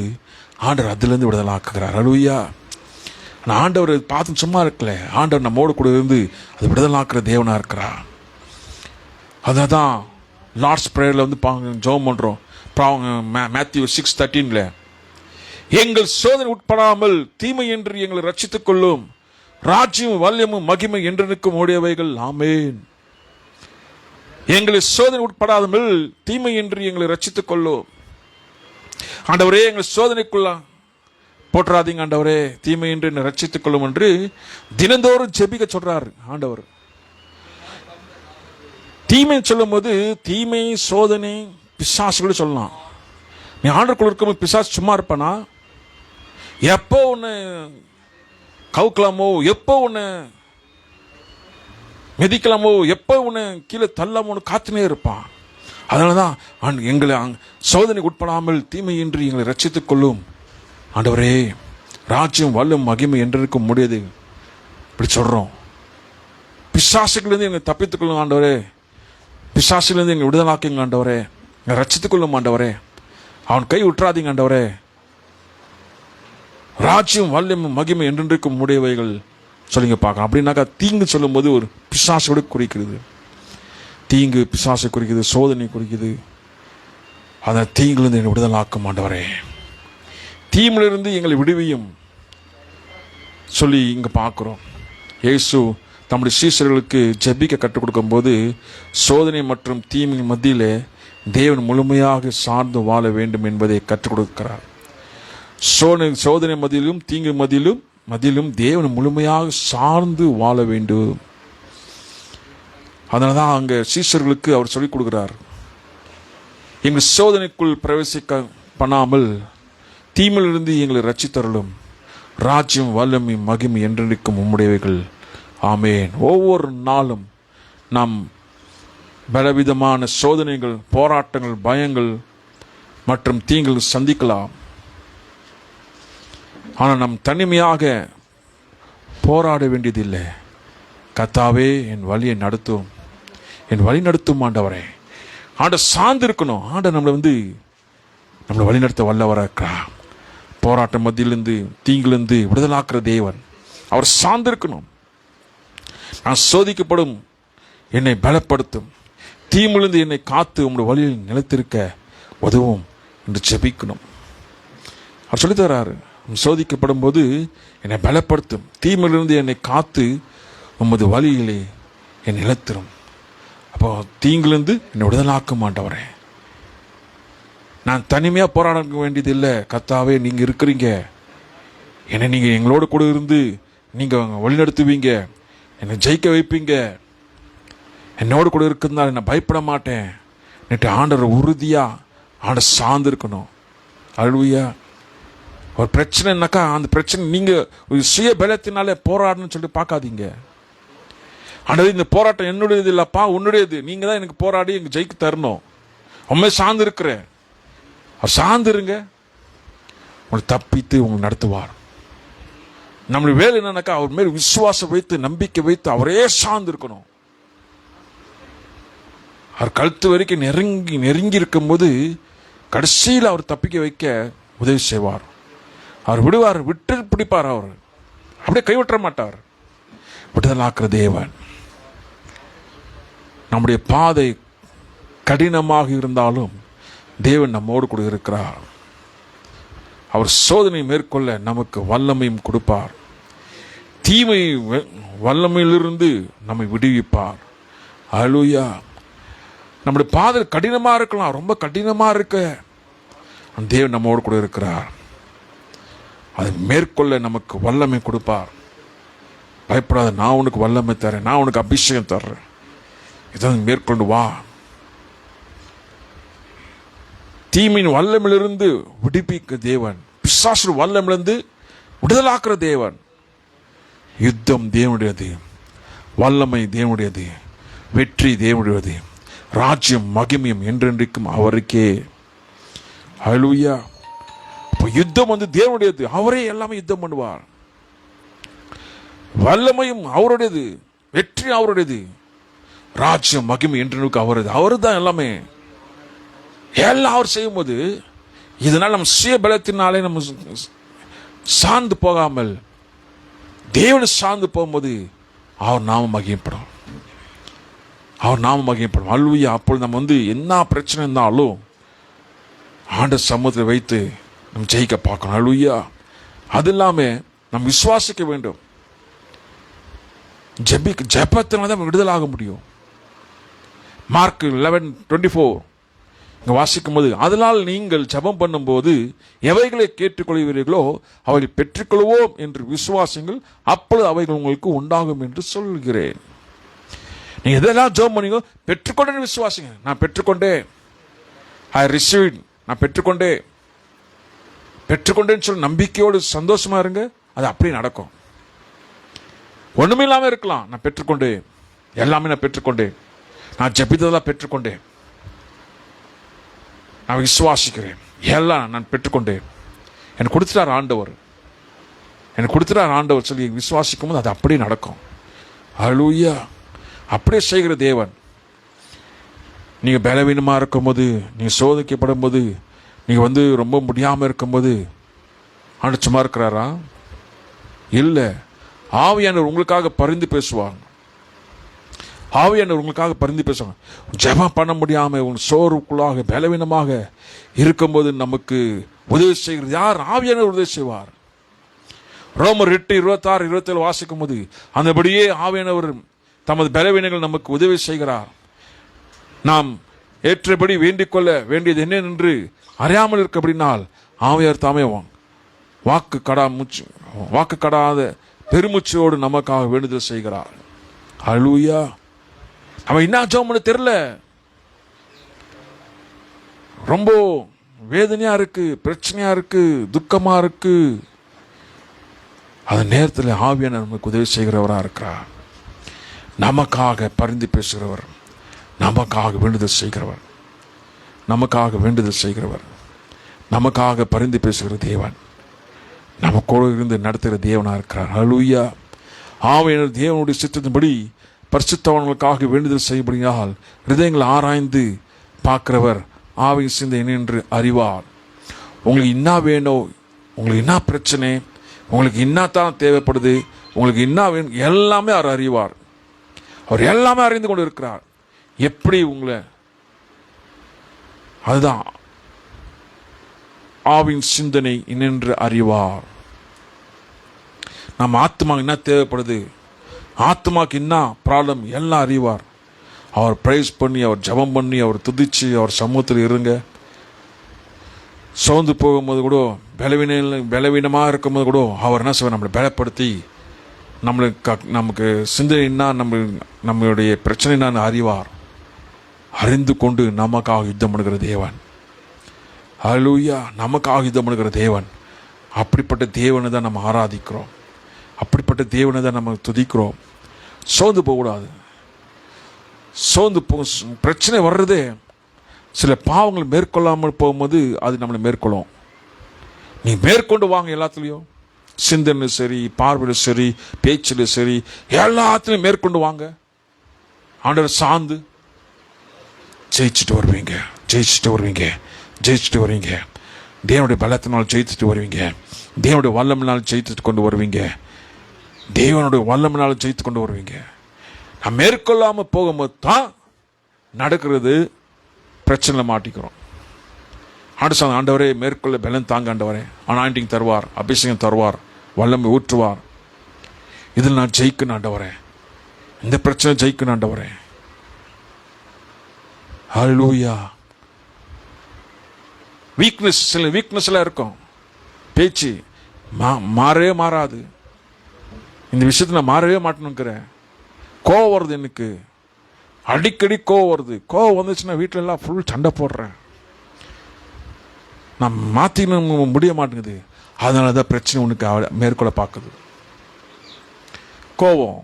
ஆண்டவர் அதிலிருந்து விடுதலாக்குகிறார். ஹல்லேலூயா. ஆண்டவர் பார்த்து சும்மா இருக்கல, ஆண்டவர் நம்மோடு கூட இருந்து அது விடுதலாக்குற தேவனா இருக்கிறார். அதான் லார்ட்ஸ் பிரேயர்ல ஜெபம் பண்றோம். மேத்யூ 6:13 எங்கள் சோதனை உட்படாமல் தீமை என்று எங்களை ரட்சித்துக் கொள்ளும், ராஜ்யம் வல்லமும் மகிமை என்றென்றைக்கும் உடையவைகள். ஆமென். எங்களை சோதனை உட்படாமல் தீமை என்று எங்களை ரட்சித்துக் கொள்ளும். ஆண்டவரே எங்கள் சோதனைக்குள்ள போற்றாதீங்க ஆண்டவரே, தீமை என்று என்னை ரட்சித்துக் கொள்ளும் என்று தினந்தோறும் ஜெபிக்க சொல்றாரு ஆண்டவர். தீமை சொல்லும் போது தீமை சோதனை பிசாசுகளை சொல்லலாம். நீ ஆண்டவருக்குள்ள இருக்கும்போது பிசாசு சும்மா இருப்பானா? எப்போ ஒன்று கவுக்கலாமோ, எப்போ ஒன்று மிதிக்கலாமோ, எப்போ ஒன்று கீழே தள்ளாமோன்னு காத்துனே இருப்பான். அதனால தான் எங்களை சோதனை உட்படாமல் தீமையின்றி எங்களை ரட்சித்துக் கொள்ளும் ஆண்டவரே, ராஜ்யம் வல்லும் மகிமை என்றிருக்கும் முடியாது இப்படி சொல்றோம். பிசாசுகளிலிருந்து எங்களை தப்பித்துக் கொள்ளும் ஆண்டவரே, பிசாசுகளிலிருந்து எங்களை விடுதலாக்குங்க ஆண்டவரே, எங்களை ரட்சித்துக் கொள்ளும் ஆண்டவரே, அவன் கை விட்டுறாதீங்க ஆண்டவரே. ராஜ்யம் வல்லும் மகிமை என்றென்றைக்கும் உடையவைகள் சொல்லிங்க பார்க்கலாம். அப்படின்னாக்கா தீங்கு சொல்லும் போது ஒரு பிசாசோடு குறிக்கிறது. தீங்கு பிசாசை குறிக்குது, சோதனை குறிக்குது. அந்த தீங்கிலிருந்து என்னை விடுதலாக்கும் ஆண்டவரே, தீமிலிருந்து எங்களை விடுவியும் சொல்லி இங்கே பார்க்குறோம். இயேசு தம்முடைய சீஷர்களுக்கு ஜெபிக்க கற்றுக் கொடுக்கும்போது சோதனை மற்றும் தீமின் மத்தியிலே தேவன் முழுமையாக சார்ந்து வாழ வேண்டும் என்பதை கற்றுக் கொடுக்கிறார். சோதனை மத்தியிலும் தீங்கு மத்தியிலும் தேவன் முழுமையாக சார்ந்து வாழ வேண்டும். அதனால தான் அங்கே சீஷர்களுக்கு அவர் சொல்லிக் கொடுக்கிறார், எங்கள் சோதனைக்குள் பிரவேசிக்க பண்ணாமல் தீமையிலிருந்து எங்களை ரட்சித்தருளும், ராஜ்யம் வல்லமை மகிமை என்றென்றைக்கும் உம்முடையவைகள், ஆமேன். ஒவ்வொரு நாளும் நாம் பலவிதமான சோதனைகள், போராட்டங்கள், பயங்கள் மற்றும் தீங்குகள் சந்திக்கலாம். ஆனால் நாம் தனிமையாக போராட வேண்டியதில்லை. கர்த்தாவே என் வழியை நடத்தும், என் வழி நடத்தும் ஆண்டவரே. ஆண்ட சார்ந்து இருக்கணும். ஆண்ட நம்மளை வழிநடத்த வல்லவராக இருக்கிறார். போராட்ட மத்தியிலிருந்து தீங்கிலிருந்து விடுதலாக்குற தேவன். அவர் சார்ந்து இருக்கணும். நான் சோதிக்கப்படும் என்னை பலப்படுத்தும், தீமிலிருந்து என்னை காத்து உங்களுடைய வழியில் நிலைத்திருக்க உதவும் என்று ஜெபிக்கணும். அவர் சொல்லித்தராரு, சோதிக்கப்படும் போது என்னை பலப்படுத்தும், தீமிலிருந்து என்னை காத்து உமது வழியிலே என் நிலைத்திரும். அப்போ தீங்கிலிருந்து என்னை விடுதலாக்க ஆண்டவரே. நான் தனிமையாக போராட வேண்டியதில்லை. கர்த்தாவே நீங்கள் இருக்கிறீங்க, என்னை நீங்கள் எங்களோட கூட இருந்து நீங்கள் வழிநடத்துவீங்க, என்னை ஜெயிக்க வைப்பீங்க, என்னோடு கூட இருக்கிறதுனால நான் பயப்பட மாட்டேன். நேற்று ஆண்டவர் உறுதியாக ஆண்டவர் சார்ந்து இருக்கணும். அல்லேலூயா. ஒரு பிரச்சனைனாக்கா அந்த பிரச்சனை நீங்கள் சுய பலத்தினாலே போராடணும்னு சொல்லிட்டு பார்க்காதீங்க. ஆண்டவர் இந்த போராட்டம் என்னுடையது இல்லைப்பா, உன்னுடையது. நீங்கள் தான் எனக்கு போராடி எங்கள் ஜெயிக்க தரணும். உண்மை சார்ந்து இருக்கிறேன். அவர் சார்ந்துருங்க, உங்களை தப்பித்து உங்களை நடத்துவார். நம்மளுடைய வேலை என்னன்னாக்கா அவர் மேல் விசுவாசம் வைத்து நம்பிக்கை வைத்து அவரே சார்ந்து இருக்கணும். அவர் கழுத்து வரைக்கும் நெருங்கி இருக்கும்போது கடைசியில் அவர் தப்பிக்க வைக்க உதவி செய்வார். அவர் விடுவார், விட்டு பிடிப்பார். அவர் அப்படியே கைவிட்ட மாட்டார். விடுதலாக்குற தேவன். நம்முடைய பாதை கடினமாக இருந்தாலும் தேவன் நம்மோடு கூட இருக்கிறார். அவர் சோதனை மேற்கொள்ள நமக்கு வல்லமையும் கொடுப்பார். தீமை வல்லமையிலிருந்து நம்மை விடுவிப்பார். அல்லேலூயா. நம்முடைய பாதை கடினமாக இருக்கலாம், ரொம்ப கடினமாக இருக்க தேவன் நம்மோடு கூட இருக்கிறார். அதை மேற்கொள்ள நமக்கு வல்லமை கொடுப்பார். பயப்படாத, நான் உனக்கு வல்லமை தரேன், நான் உனக்கு அபிஷேகம் தர்றேன், இதான் மேற்கொண்டு வா. தீமின் வல்லமிலிருந்து விடுவிக்க தேவன், பிசாசு வல்லமிலிருந்து விடுதலாக்குற தேவன். யுத்தம் தேவனுடையது, வல்லமை தேவனுடையது, வெற்றி தேவனுடையது, ராஜ்யம் மகிமையும் என்றென்றைக்கும் அவருக்கே. அல்லேலூயா. இப்போ யுத்தம் தேவனுடையது, அவரே எல்லாமே யுத்தம் பண்ணுவார். வல்லமையும் அவருடையது, வெற்றி அவருடையது, ராஜ்யம் மகிமை என்றென்றைக்கும் அவரது. அவரு தான் எல்லாமே. எல்லாம் அவர் செய்யும் போது இதனால் நம்ம சுய பலத்தினாலே நம்ம சார்ந்து போகாமல் தேவனை சார்ந்து போகும்போது அவர் நாமம் மகிமைப்படும். அவர் நாமம் மகிமைப்படும். அல்லேலூயா. அப்பொழுது நம்ம என்ன பிரச்சனை இருந்தாலும் ஆண்டவர் சமூகத்தில் வைத்து நம்ம ஜெயிக்க பார்க்கணும். அல்லேலூயா. அது இல்லாமல் நம்ம விசுவாசிக்க வேண்டும். ஜெபத்தினால தான் விடுதலாக முடியும். மார்க் 11:24 இங்கே வாசிக்கும் போது, அதனால் நீங்கள் ஜெபம் பண்ணும்போது எவைகளை கேட்டுக்கொள்வீர்களோ அவை பெற்றுக்கொள்வோம் என்று விசுவாசிங்கள், அப்பொழுது அவைகள் உங்களுக்கு உண்டாகும் என்று சொல்கிறேன். நீங்க எதெல்லாம் ஜெபம் பண்ணீங்க பெற்றுக்கொண்டேன்னு விசுவாசிங்க. நான் பெற்றுக்கொண்டேன், ஐ ரிசீவ்ட், நான் பெற்றுக்கொண்டேன்னு சொல்லி நம்பிக்கையோடு சந்தோஷமா இருங்க. அது அப்படியே நடக்கும். ஒண்ணுமே இல்லாமல் இருக்கலாம். நான் பெற்றுக்கொண்டேன், எல்லாமே நான் பெற்றுக்கொண்டேன், நான் ஜெபித்ததெல்லாம் பெற்றுக்கொண்டேன், நான் விசுவாசிக்கிறேன், எல்லாம் நான் பெற்றுக்கொண்டேன், எனக்கு கொடுத்துட்டார் ஆண்டவர், சொல்லி விசுவாசிக்கும் போது அது அப்படியே நடக்கும். அல்லேலூயா. அப்படியே செய்கிற தேவன். நீங்க பலவீனமா இருக்கும்போது, நீங்க சோதிக்கப்படும் போது, நீங்க ரொம்ப முடியாம இருக்கும்போது ஆண்டவர் சும்மா இருக்கிறாரா? இல்லை. ஆவியானவர் உங்களுக்காக பரிந்து பேசுவாங்க. ஆவியானவர் உங்களுக்காக பரிந்து பேசுவாங்க. ஜெபம் பண்ண முடியாமல் உங்கள் சோர்வுக்குள்ளாக பலவீனமாக இருக்கும்போது நமக்கு உதவி செய்கிறது யார்? ஆவியானவர் உதவி செய்வார். ரோமர் 8:26-27 வாசிக்கும் போது அந்தபடியே ஆவியானவர் தமது பலவீனங்கள் நமக்கு உதவி செய்கிறார். நாம் ஏற்றபடி வேண்டிக் கொள்ள வேண்டியது என்ன என்று அறியாமல் இருக்கப்படினால் ஆவியார் தாமே வாக்கு கடாத பெருமுச்சோடு நமக்காக வேண்டுதல் செய்கிறார். ஹல்லேலூயா. அவன் என்ன ஜெபம் பண்ண தெரியல, ரொம்ப வேதனையா இருக்கு, பிரச்சனையா இருக்கு, துக்கமா இருக்கு. அந்த நேரத்தில் ஆவியானவர் நமக்கு உதவி செய்கிறவரா இருக்கிறார். நமக்காக பரிந்து பேசுகிறவர், நமக்காக வேண்டுதல் செய்கிறவர், நமக்காக வேண்டுதல் செய்கிறவர், நமக்காக பரிந்து பேசுகிற தேவன், நமக்கோடு இருந்து நடத்துகிற தேவனா இருக்கிறார். ஹல்லேலூயா. ஆவியானவர் தேவனுடைய சித்தத்தின்படி பரிசுத்தவான்களுக்காக வேண்டுதல் செய்யப்படியால் ஹிருதயங்களை ஆராய்ந்து பார்க்கிறவர் ஆவியின் சிந்தை என்று அறிவார். உங்களுக்கு என்ன வேணும், உங்களுக்கு என்ன பிரச்சனை, உங்களுக்கு என்னத்தான் தேவைப்படுது, உங்களுக்கு என்ன வேணும், எல்லாமே அவர் அறிவார். அவர் எல்லாமே அறிந்து கொண்டு இருக்கிறார். எப்படி உங்களை, அதுதான் ஆவின் சிந்தனை இன்னென்று அறிவார். நம்ம ஆத்மாக்கு என்ன தேவைப்படுது, ஆத்மாக்கு என்ன ப்ராப்ளம் எல்லாம் அறிவார். அவர் பிரைஸ் பண்ணி, அவர் ஜெபம் பண்ணி, அவர் துதிச்சு அவர் சமூகத்தில் இருங்க. சோர்ந்து போகும்போது கூட, பலவீனமாக இருக்கும்போது கூட அவர் என்ன செய்வார், நம்மளை பலப்படுத்தி நமக்கு சிந்தனைன்னா நம்மளுடைய பிரச்சனை நான் அறிவார். அறிந்து கொண்டு நமக்காக யுத்தம் பண்ணுகிற தேவன். ஹல்லேலூயா. நமக்காக யுத்தம் பண்ணுகிற தேவன். அப்படிப்பட்ட தேவனை தான் நம்ம ஆராதிக்கிறோம், அப்படிப்பட்ட தேவனை தான் நம்ம துதிக்கிறோம். சோர்ந்து போகக்கூடாது. பிரச்சனை வர்றதே சில பாவங்கள் மேற்கொள்ளாமல் போகும்போது அது நம்மளை மேற்கொள்ளும். நீ மேற்கொண்டு வாங்க, எல்லாத்துலேயும் சிந்தனை சரி, பார்வையில் சரி, பேச்சில் சரி, எல்லாத்துலையும் மேற்கொண்டு வாங்க. ஆண்டவர் சார்ந்து ஜெயிச்சுட்டு வருவீங்க, ஜெயிச்சுட்டு வருவீங்க, ஜெயிச்சுட்டு வருவீங்க. தேவனுடைய பலத்தினால் ஜெயிச்சுட்டு வருவீங்க. தேவனுடைய வல்லமினால் ஜெயித்து கொண்டு வருவீங்க. தேவனுடைய வல்லமினால் ஜெயித்து கொண்டு வருவீங்க. நான் மேற்கொள்ளாமல் போகும்போது தான் நடக்கிறது, பிரச்சனை மாட்டிக்கிறோம். ஆண்டவரே மேற்கொள்ள பலன் தாங்க, ஆண்டவரே அனாயிண்டிங் தருவார், அபிஷேகம் தருவார், வல்லமை ஊற்றுவார். இதில் நான் ஜெயிக்கணும் ஆண்டவரே, இந்த பிரச்சனை ஜெயிக்கணும் ஆண்டவரே. ஹல்லேலூயா. சில வீக்னஸ்லாம் இருக்கும், பேச்சு மாறவே மாறாது. இந்த விஷயத்தில் நான் மாறவே மாட்டேனுக்கிறேன். கோவம் வருது, எனக்கு அடிக்கடி கோவம் வருது. கோவம் வந்துச்சுன்னா வீட்டில எல்லாம் ஃபுல் சண்டை போடுறேன். நான் மாற்றிக்கணும் முடிய மாட்டேங்குது. அதனால தான் பிரச்சனை உனக்கு மேற்கொள்ள பார்க்குது. கோவம்,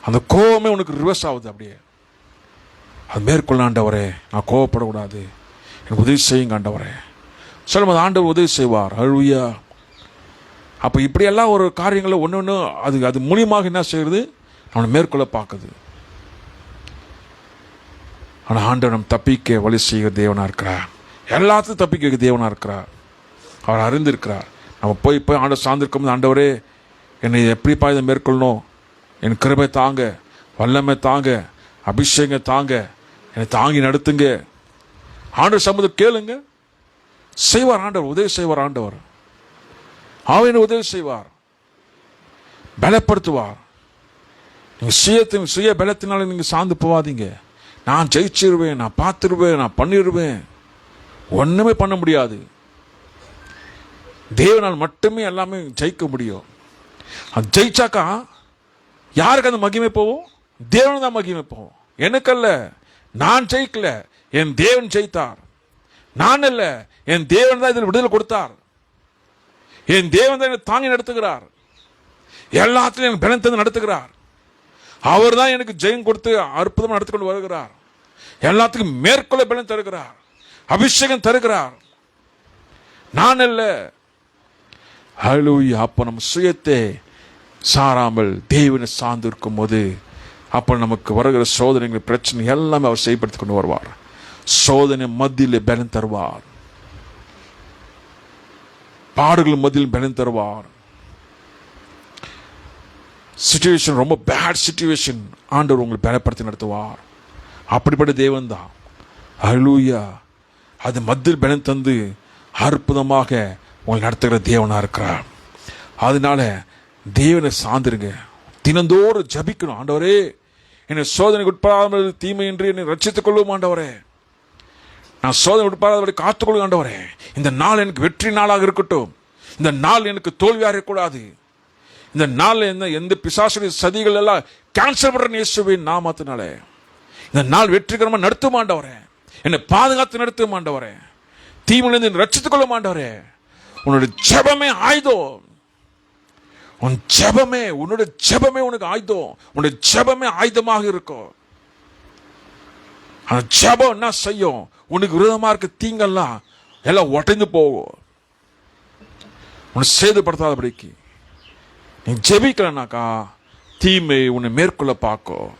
அந்த கோவமே உனக்கு ரிவர்ஸ் ஆகுது. அப்படியே அது மேற்கொள்ள, ஆண்டவரே நான் கோவப்படக்கூடாது, எனக்கு உதவி செய்யுங்க ஆண்டவரே. சொல்லும்போது ஆண்டவர் உதவி செய்வார். ஹல்லேலூயா. அப்போ இப்படியெல்லாம் ஒரு காரியங்களை ஒன்று ஒன்று அது மூலியமாக என்ன செய்கிறது, அவனை மேற்கொள்ள பார்க்குது. ஆனால் ஆண்டவர் நம்ம தப்பிக்க வழி செய்கிற தேவனாக இருக்கிறார். எல்லாத்தையும் தப்பிக்க வைக்க தேவனாக இருக்கிறார். அவர் அறிந்திருக்கிறார். நம்ம போய் ஆண்டவர் சார்ந்திருக்கும் போது, ஆண்டவரே என்னை எப்படிப்பா இதை மேற்கொள்ளணும், என் கிருபை தாங்க, வல்லமை தாங்க, அபிஷேகம் தாங்க, என்னை தாங்கி நடத்துங்க. ஆண்டவர் சம்மதம் கேளுங்க, செய்வார். ஆண்டவர் உதவி செய்வார். ஆண்டவர் ஆவியானவர் உதவி செய்வார், பலப்படுத்துவார். நீங்கள் சுய பலத்தினால நீங்கள் சார்ந்து போவாதீங்க. நான் ஜெயிச்சிருவேன், நான் பார்த்துருவேன், நான் பண்ணிடுவேன். ஒன்றுமே பண்ண முடியாது. தேவனால் மட்டுமே எல்லாமே ஜெயிக்க முடியும். அது ஜெயிச்சாக்கா யாருக்கு அந்த மகிமை போவோம்? தேவன் தான் மகிமை போவோம். எனக்கல்ல, நான் ஜெயிக்கல, என் தேவன் ஜெயித்தார். நான் அல்ல, என் தேவன் தான் இதில் விடுதலை கொடுத்தார். என் தேவன் தான் என்னை தாங்கி நடத்துகிறார். எல்லாத்திலும் எனக்கு பலன் தந்து நடத்துகிறார். அவர் தான் எனக்கு ஜெயம் கொடுத்து அற்புதமாக நடத்தி கொண்டு வருகிறார். எல்லாத்துக்கும் மேற்கொள்ள பலன் தருகிறார், அபிஷேகம் தருகிறார். நான் அல்ல. ஹல்லேலூயா. அப்போ நம்ம சுயத்தை சாராமல் தேவனை சார்ந்து இருக்கும் போது, அப்போ நமக்கு வருகிற சோதனைகள், பிரச்சனை எல்லாமே அவர் செய்யப்படுத்தி கொண்டு வருவார். சோதனை மத்தியில் பலன் தருவார், பாடுகள் மத்தியில் பலன் தருவார். சிச்சுவேஷன் ரொம்ப பேட் சிச்சுவேஷன், ஆண்டவர் உங்களை பலப்படுத்தி நடத்துவார். அப்படிப்பட்ட தேவன் தான். ஹல்லேலூயா. அது மத்தியில் பலன் தந்து அற்புதமாக உங்களை நடத்துகிற தேவனாக இருக்கிறார். அதனால தேவனை சார்ந்துருங்க. தினந்தோறும் ஜபிக்கணும். ஆண்டவரே, என்னை சோதனைக்கு உட்படாமல் தீமையின்றி என்னை ரட்சித்துக் கொள்ளும் ஆண்டவரே. நான் சோதனை உட்படாதபடி காத்துக்கொள்ளும் ஆண்டவரே. இந்த நாள் எனக்கு வெற்றி நாளாக இருக்கட்டும். இந்த நாள் எனக்கு தோல்வியாக இருக்கக்கூடாது. இந்த நாள் எந்த பிசாசுடைய சதிகள் எல்லாம் கேன்சல் பண்ற இயேசுவின் நாமத்தினாலே இந்த நாள் வெற்றிகரமாக நடத்தும் ஆண்டவரே. என்னை பாதுகாத்து நடத்தும் ஆண்டவரே. தீமையிலிருந்து ரட்சித்துக் கொள்ளும் ஆண்டவரே. உன்னுடைய ஜெபமே ஆயுதம். உன் ஜெபமே, உன்னுடைய ஜெபமே உனக்கு ஆயுதம். உன்னுடைய ஜெபமே ஆயுதமாக இருக்கும். அந்த ஜெபம் என்ன செய்யும்? உனக்கு விரோதமா இருக்க தீங்கெல்லாம் எல்லாம் உடைந்து போகும். உன்னை சேதப்படுத்தாதபடிக்கு நீ ஜெபிக்கலனாக்கா தீமை உன்னை மேற்கொள்ள பார்க்கும்.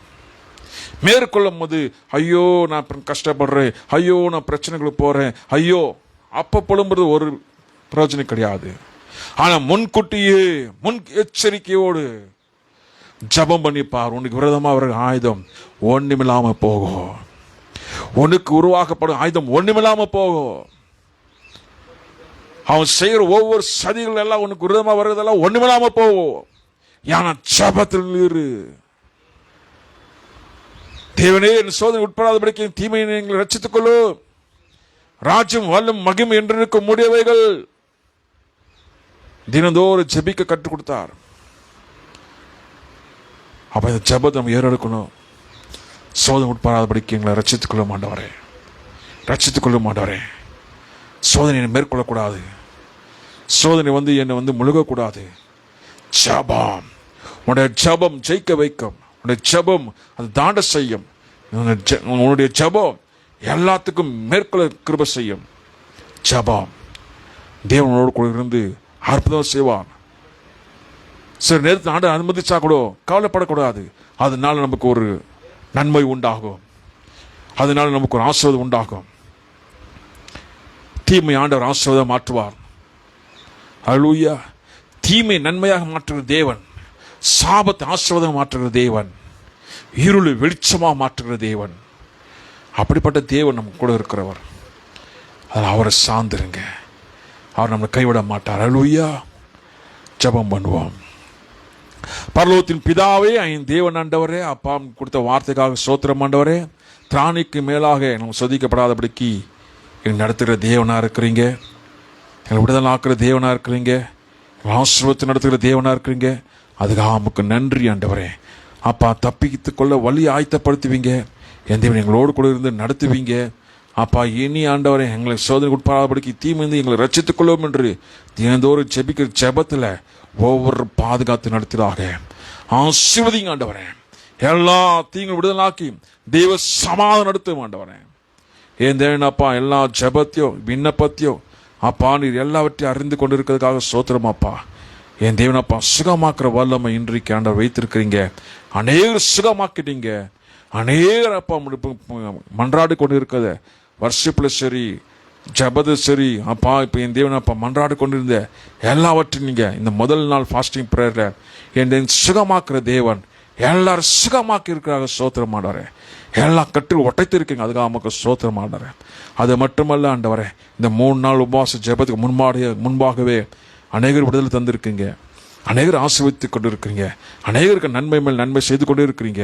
மேற்கொள்ளும் போது ஐயோ நான் கஷ்டப்படுறேன், ஐயோ நான் பிரச்சனைகளுக்கு போறேன், ஐயோ அப்ப புலம்புறது ஒரு பிரயோஜனம் கிடையாது. ஆனா முன்கூட்டியே முன் எச்சரிக்கையோடு ஜபம் பண்ணிப்பார். உனக்கு விரோதமா வர ஆயுதம் ஒண்ணுமில்லாம போகும். உனக்கு உருவாக்கப்படும் ஆயுதம் ஒண்ணுமில்லாம போகும். அவன் செய்யற ஒவ்வொரு சதிகள் எல்லாம் உனக்கு விரோதமா வர்றதெல்லாம் ஒண்ணுமில்லாம போகும். ஏன்னா ஜபத்தில் இரு. தேவனே, என் சோதனை உட்படாதபடிக்கு தீமையை நீங்கள் ரட்சித்துக் கொள்ளும். ராஜ்யம் வல்லும் மகிமை என்று முடியவைகள் தினந்தோறும் ஜெபிக்க கற்றுக் கொடுத்தார். அப்ப இந்த ஜெபத்தை நம்ம ஏறெடுக்கணும். சோதனை உட்படாதபடிக்கு எங்களை ரட்சித்துக் கொள்ள மாட்டவரே, ரட்சித்துக் கொள்ள மாட்டவரே. சோதனையை மேற்கொள்ளக்கூடாது. சோதனை என்னை முழுகக்கூடாது. ஜெபம், உன்னுடைய ஜெபம் ஜெயிக்க வைக்கும். உன்னுடைய ஜெபம் அது தாண்ட செய்யும். உன்னுடைய ஜெபம் எல்லாத்துக்கும் மேற்கொள்ள கிருபை செய்யும். ஜெபம் தேவனோடு கூட இருந்து அற்புதம் செய்வான். சில நேரத்தில் ஆண்டு அனுமதிச்சா கூட கவலைப்படக்கூடாது. அதனால நமக்கு ஒரு நன்மை உண்டாகும். அதனால நமக்கு ஒரு ஆசீர்வாதம் உண்டாகும். தீமை ஆண்டவர் ஆசீர்வாதம் மாற்றுவார். ஹல்லேலூயா. தீமை நன்மையாக மாற்றுகிற தேவன், சாபத்தை ஆசீர்வாதம் மாற்றுகிற தேவன், இருளை வெளிச்சமாக மாற்றுகிற தேவன். அப்படிப்பட்ட தேவன் நம்ம கூட இருக்கிறவர். அதில் அவரை சார்ந்துருங்க. அவர் நம்மளை கைவிட மாட்டார். ஹல்லேலூயா. ஜெபம் பண்ணுவோம். பரலோகத்தின் பிதாவே, என் தேவன் ஆண்டவரே, அப்பா கொடுத்த வார்த்தைக்காக ஸ்தோத்திரம் ஆண்டவரே. திராணிக்கு மேலாக நம்ம சோதிக்கப்படாதபடிக்கு எங்களை நடத்துகிற தேவனாக இருக்கிறீங்க. எங்களை விடுதலை ஆக்குற தேவனாக இருக்கிறீங்க. ஆசீர்வாதத்தை நடத்துகிற தேவனாக இருக்கிறீங்க. அதுக்காக நமக்கு நன்றி ஆண்டவரே. அப்பா, தப்பித்துக் கொள்ள வழி ஆயத்தப்படுத்துவீங்க. என் தேவன் எங்களோடு கூட இருந்து நடத்துவீங்க. அப்பா, இனி ஆண்டவரே எங்களை சோதனைக்கு உட்படாதபடிக்கு தீமைந்து எங்களை ரட்சித்துக் கொள்ளும் என்று தினந்தோறும் ஜெபிக்கிற ஜெபத்தில் ஒவ்வொரு பாதுகாத்து நடத்துவதாக ஆசீர்வதிங்க ஆண்டவரே. எல்லா தீங்களும் விடுதலாக்கி தெய்வ சமாதானம் நடத்தும் ஆண்டவரே. என் தேவன் அப்பா, எல்லா ஜெபத்தையோ விண்ணப்பத்தையோ அப்பா நீர் எல்லாவற்றையும் அறிந்து கொண்டு இருக்கிறதுக்காக ஸ்தோத்திரம் அப்பா. என் தேவனப்பா, சுகமாக்குற வல்லமை இன்றைக்கு ஆண்டவர் வைத்திருக்கிறீங்க. அநேகர் சுகமாக்கிட்டீங்க. அநேகர் அப்பா மன்றாடு கொண்டு இருக்கிறத வர்ஷிப்பில் சரி, ஜபது சரி அப்பா, இப்போ என் தேவன் அப்பா மன்றாடு கொண்டிருந்த எல்லாவற்றையும் நீங்கள் இந்த முதல் நாள் ஃபாஸ்டிங் ப்ரேயரில் என் சுகமாக்குற தேவன் எல்லாரும் சுகமாக்கி இருக்கிறாங்க. ஸ்தோத்திரம் ஆண்டவரே. எல்லா கட்டில் ஒட்டைத்து இருக்கீங்க. அதுக்காக நமக்கு ஸ்தோத்திரம் ஆண்டவரே. அது மட்டுமல்ல ஆண்டவரே, இந்த 3 நாள் உபவாச ஜெபத்துக்கு முன்பாகவே அநேகர் விடுதலை தந்திருக்கீங்க. அநேகர் ஆசீர்வதித்து கொண்டு இருக்கிறீங்க. அநேகருக்கு நன்மை மேல் நன்மை செய்து கொண்டு இருக்கிறீங்க.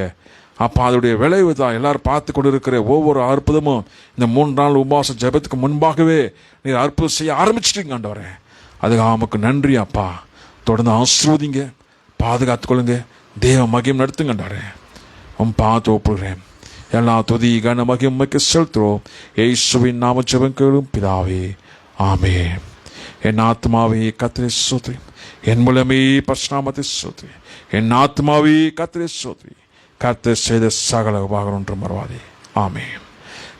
அப்போ அதோடைய விளைவு தான் எல்லாரும் பார்த்து கொண்டு இருக்கிற ஒவ்வொரு அற்புதமும் இந்த 3 நாள் உபவாச ஜெபத்துக்கு முன்பாகவே நீர் அற்புதம் செய்ய ஆரம்பிச்சிட்டீங்க ஆண்டவரே. அதுக்காக நமக்கு நன்றி அப்பா. தொடர்ந்து ஆசீர்வதிங்க, பாதுகாத்துக்கொள்ளுங்க, தேவ மகியம் நடத்துங்க ஆண்டவரே. பார்த்து ஒப்புகிறேன். எல்லா துதி கன மகிமை செலுத்துறோம். இயேசுவின் நாம ஜெபம் கேளும் பிதாவே, ஆமென். என் ஆத்மாவே கர்த்தரை ஸ்தோத்திரி, என் மூலமே பரிசுத்தநாமத்தை ஸ்தோத்திரி. என் ஆத்மாவே கர்த்தரை ஸ்தோத்திரி, கர்த்தர் செய்த சகல உபகாரம் ஒன்றும் மறவாதே. ஆமென்.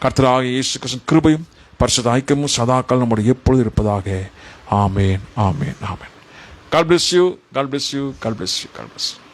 கர்த்தராகிய இயேசு கிறிஸ்துவின் கிருபையும் பரிசுத்த ஐக்கியமும் சதாக்காலம் நம்முடைய எப்பொழுது இருப்பதாக. ஆமென், ஆமென், ஆமென். God bless you. God bless you. God bless you. God bless you.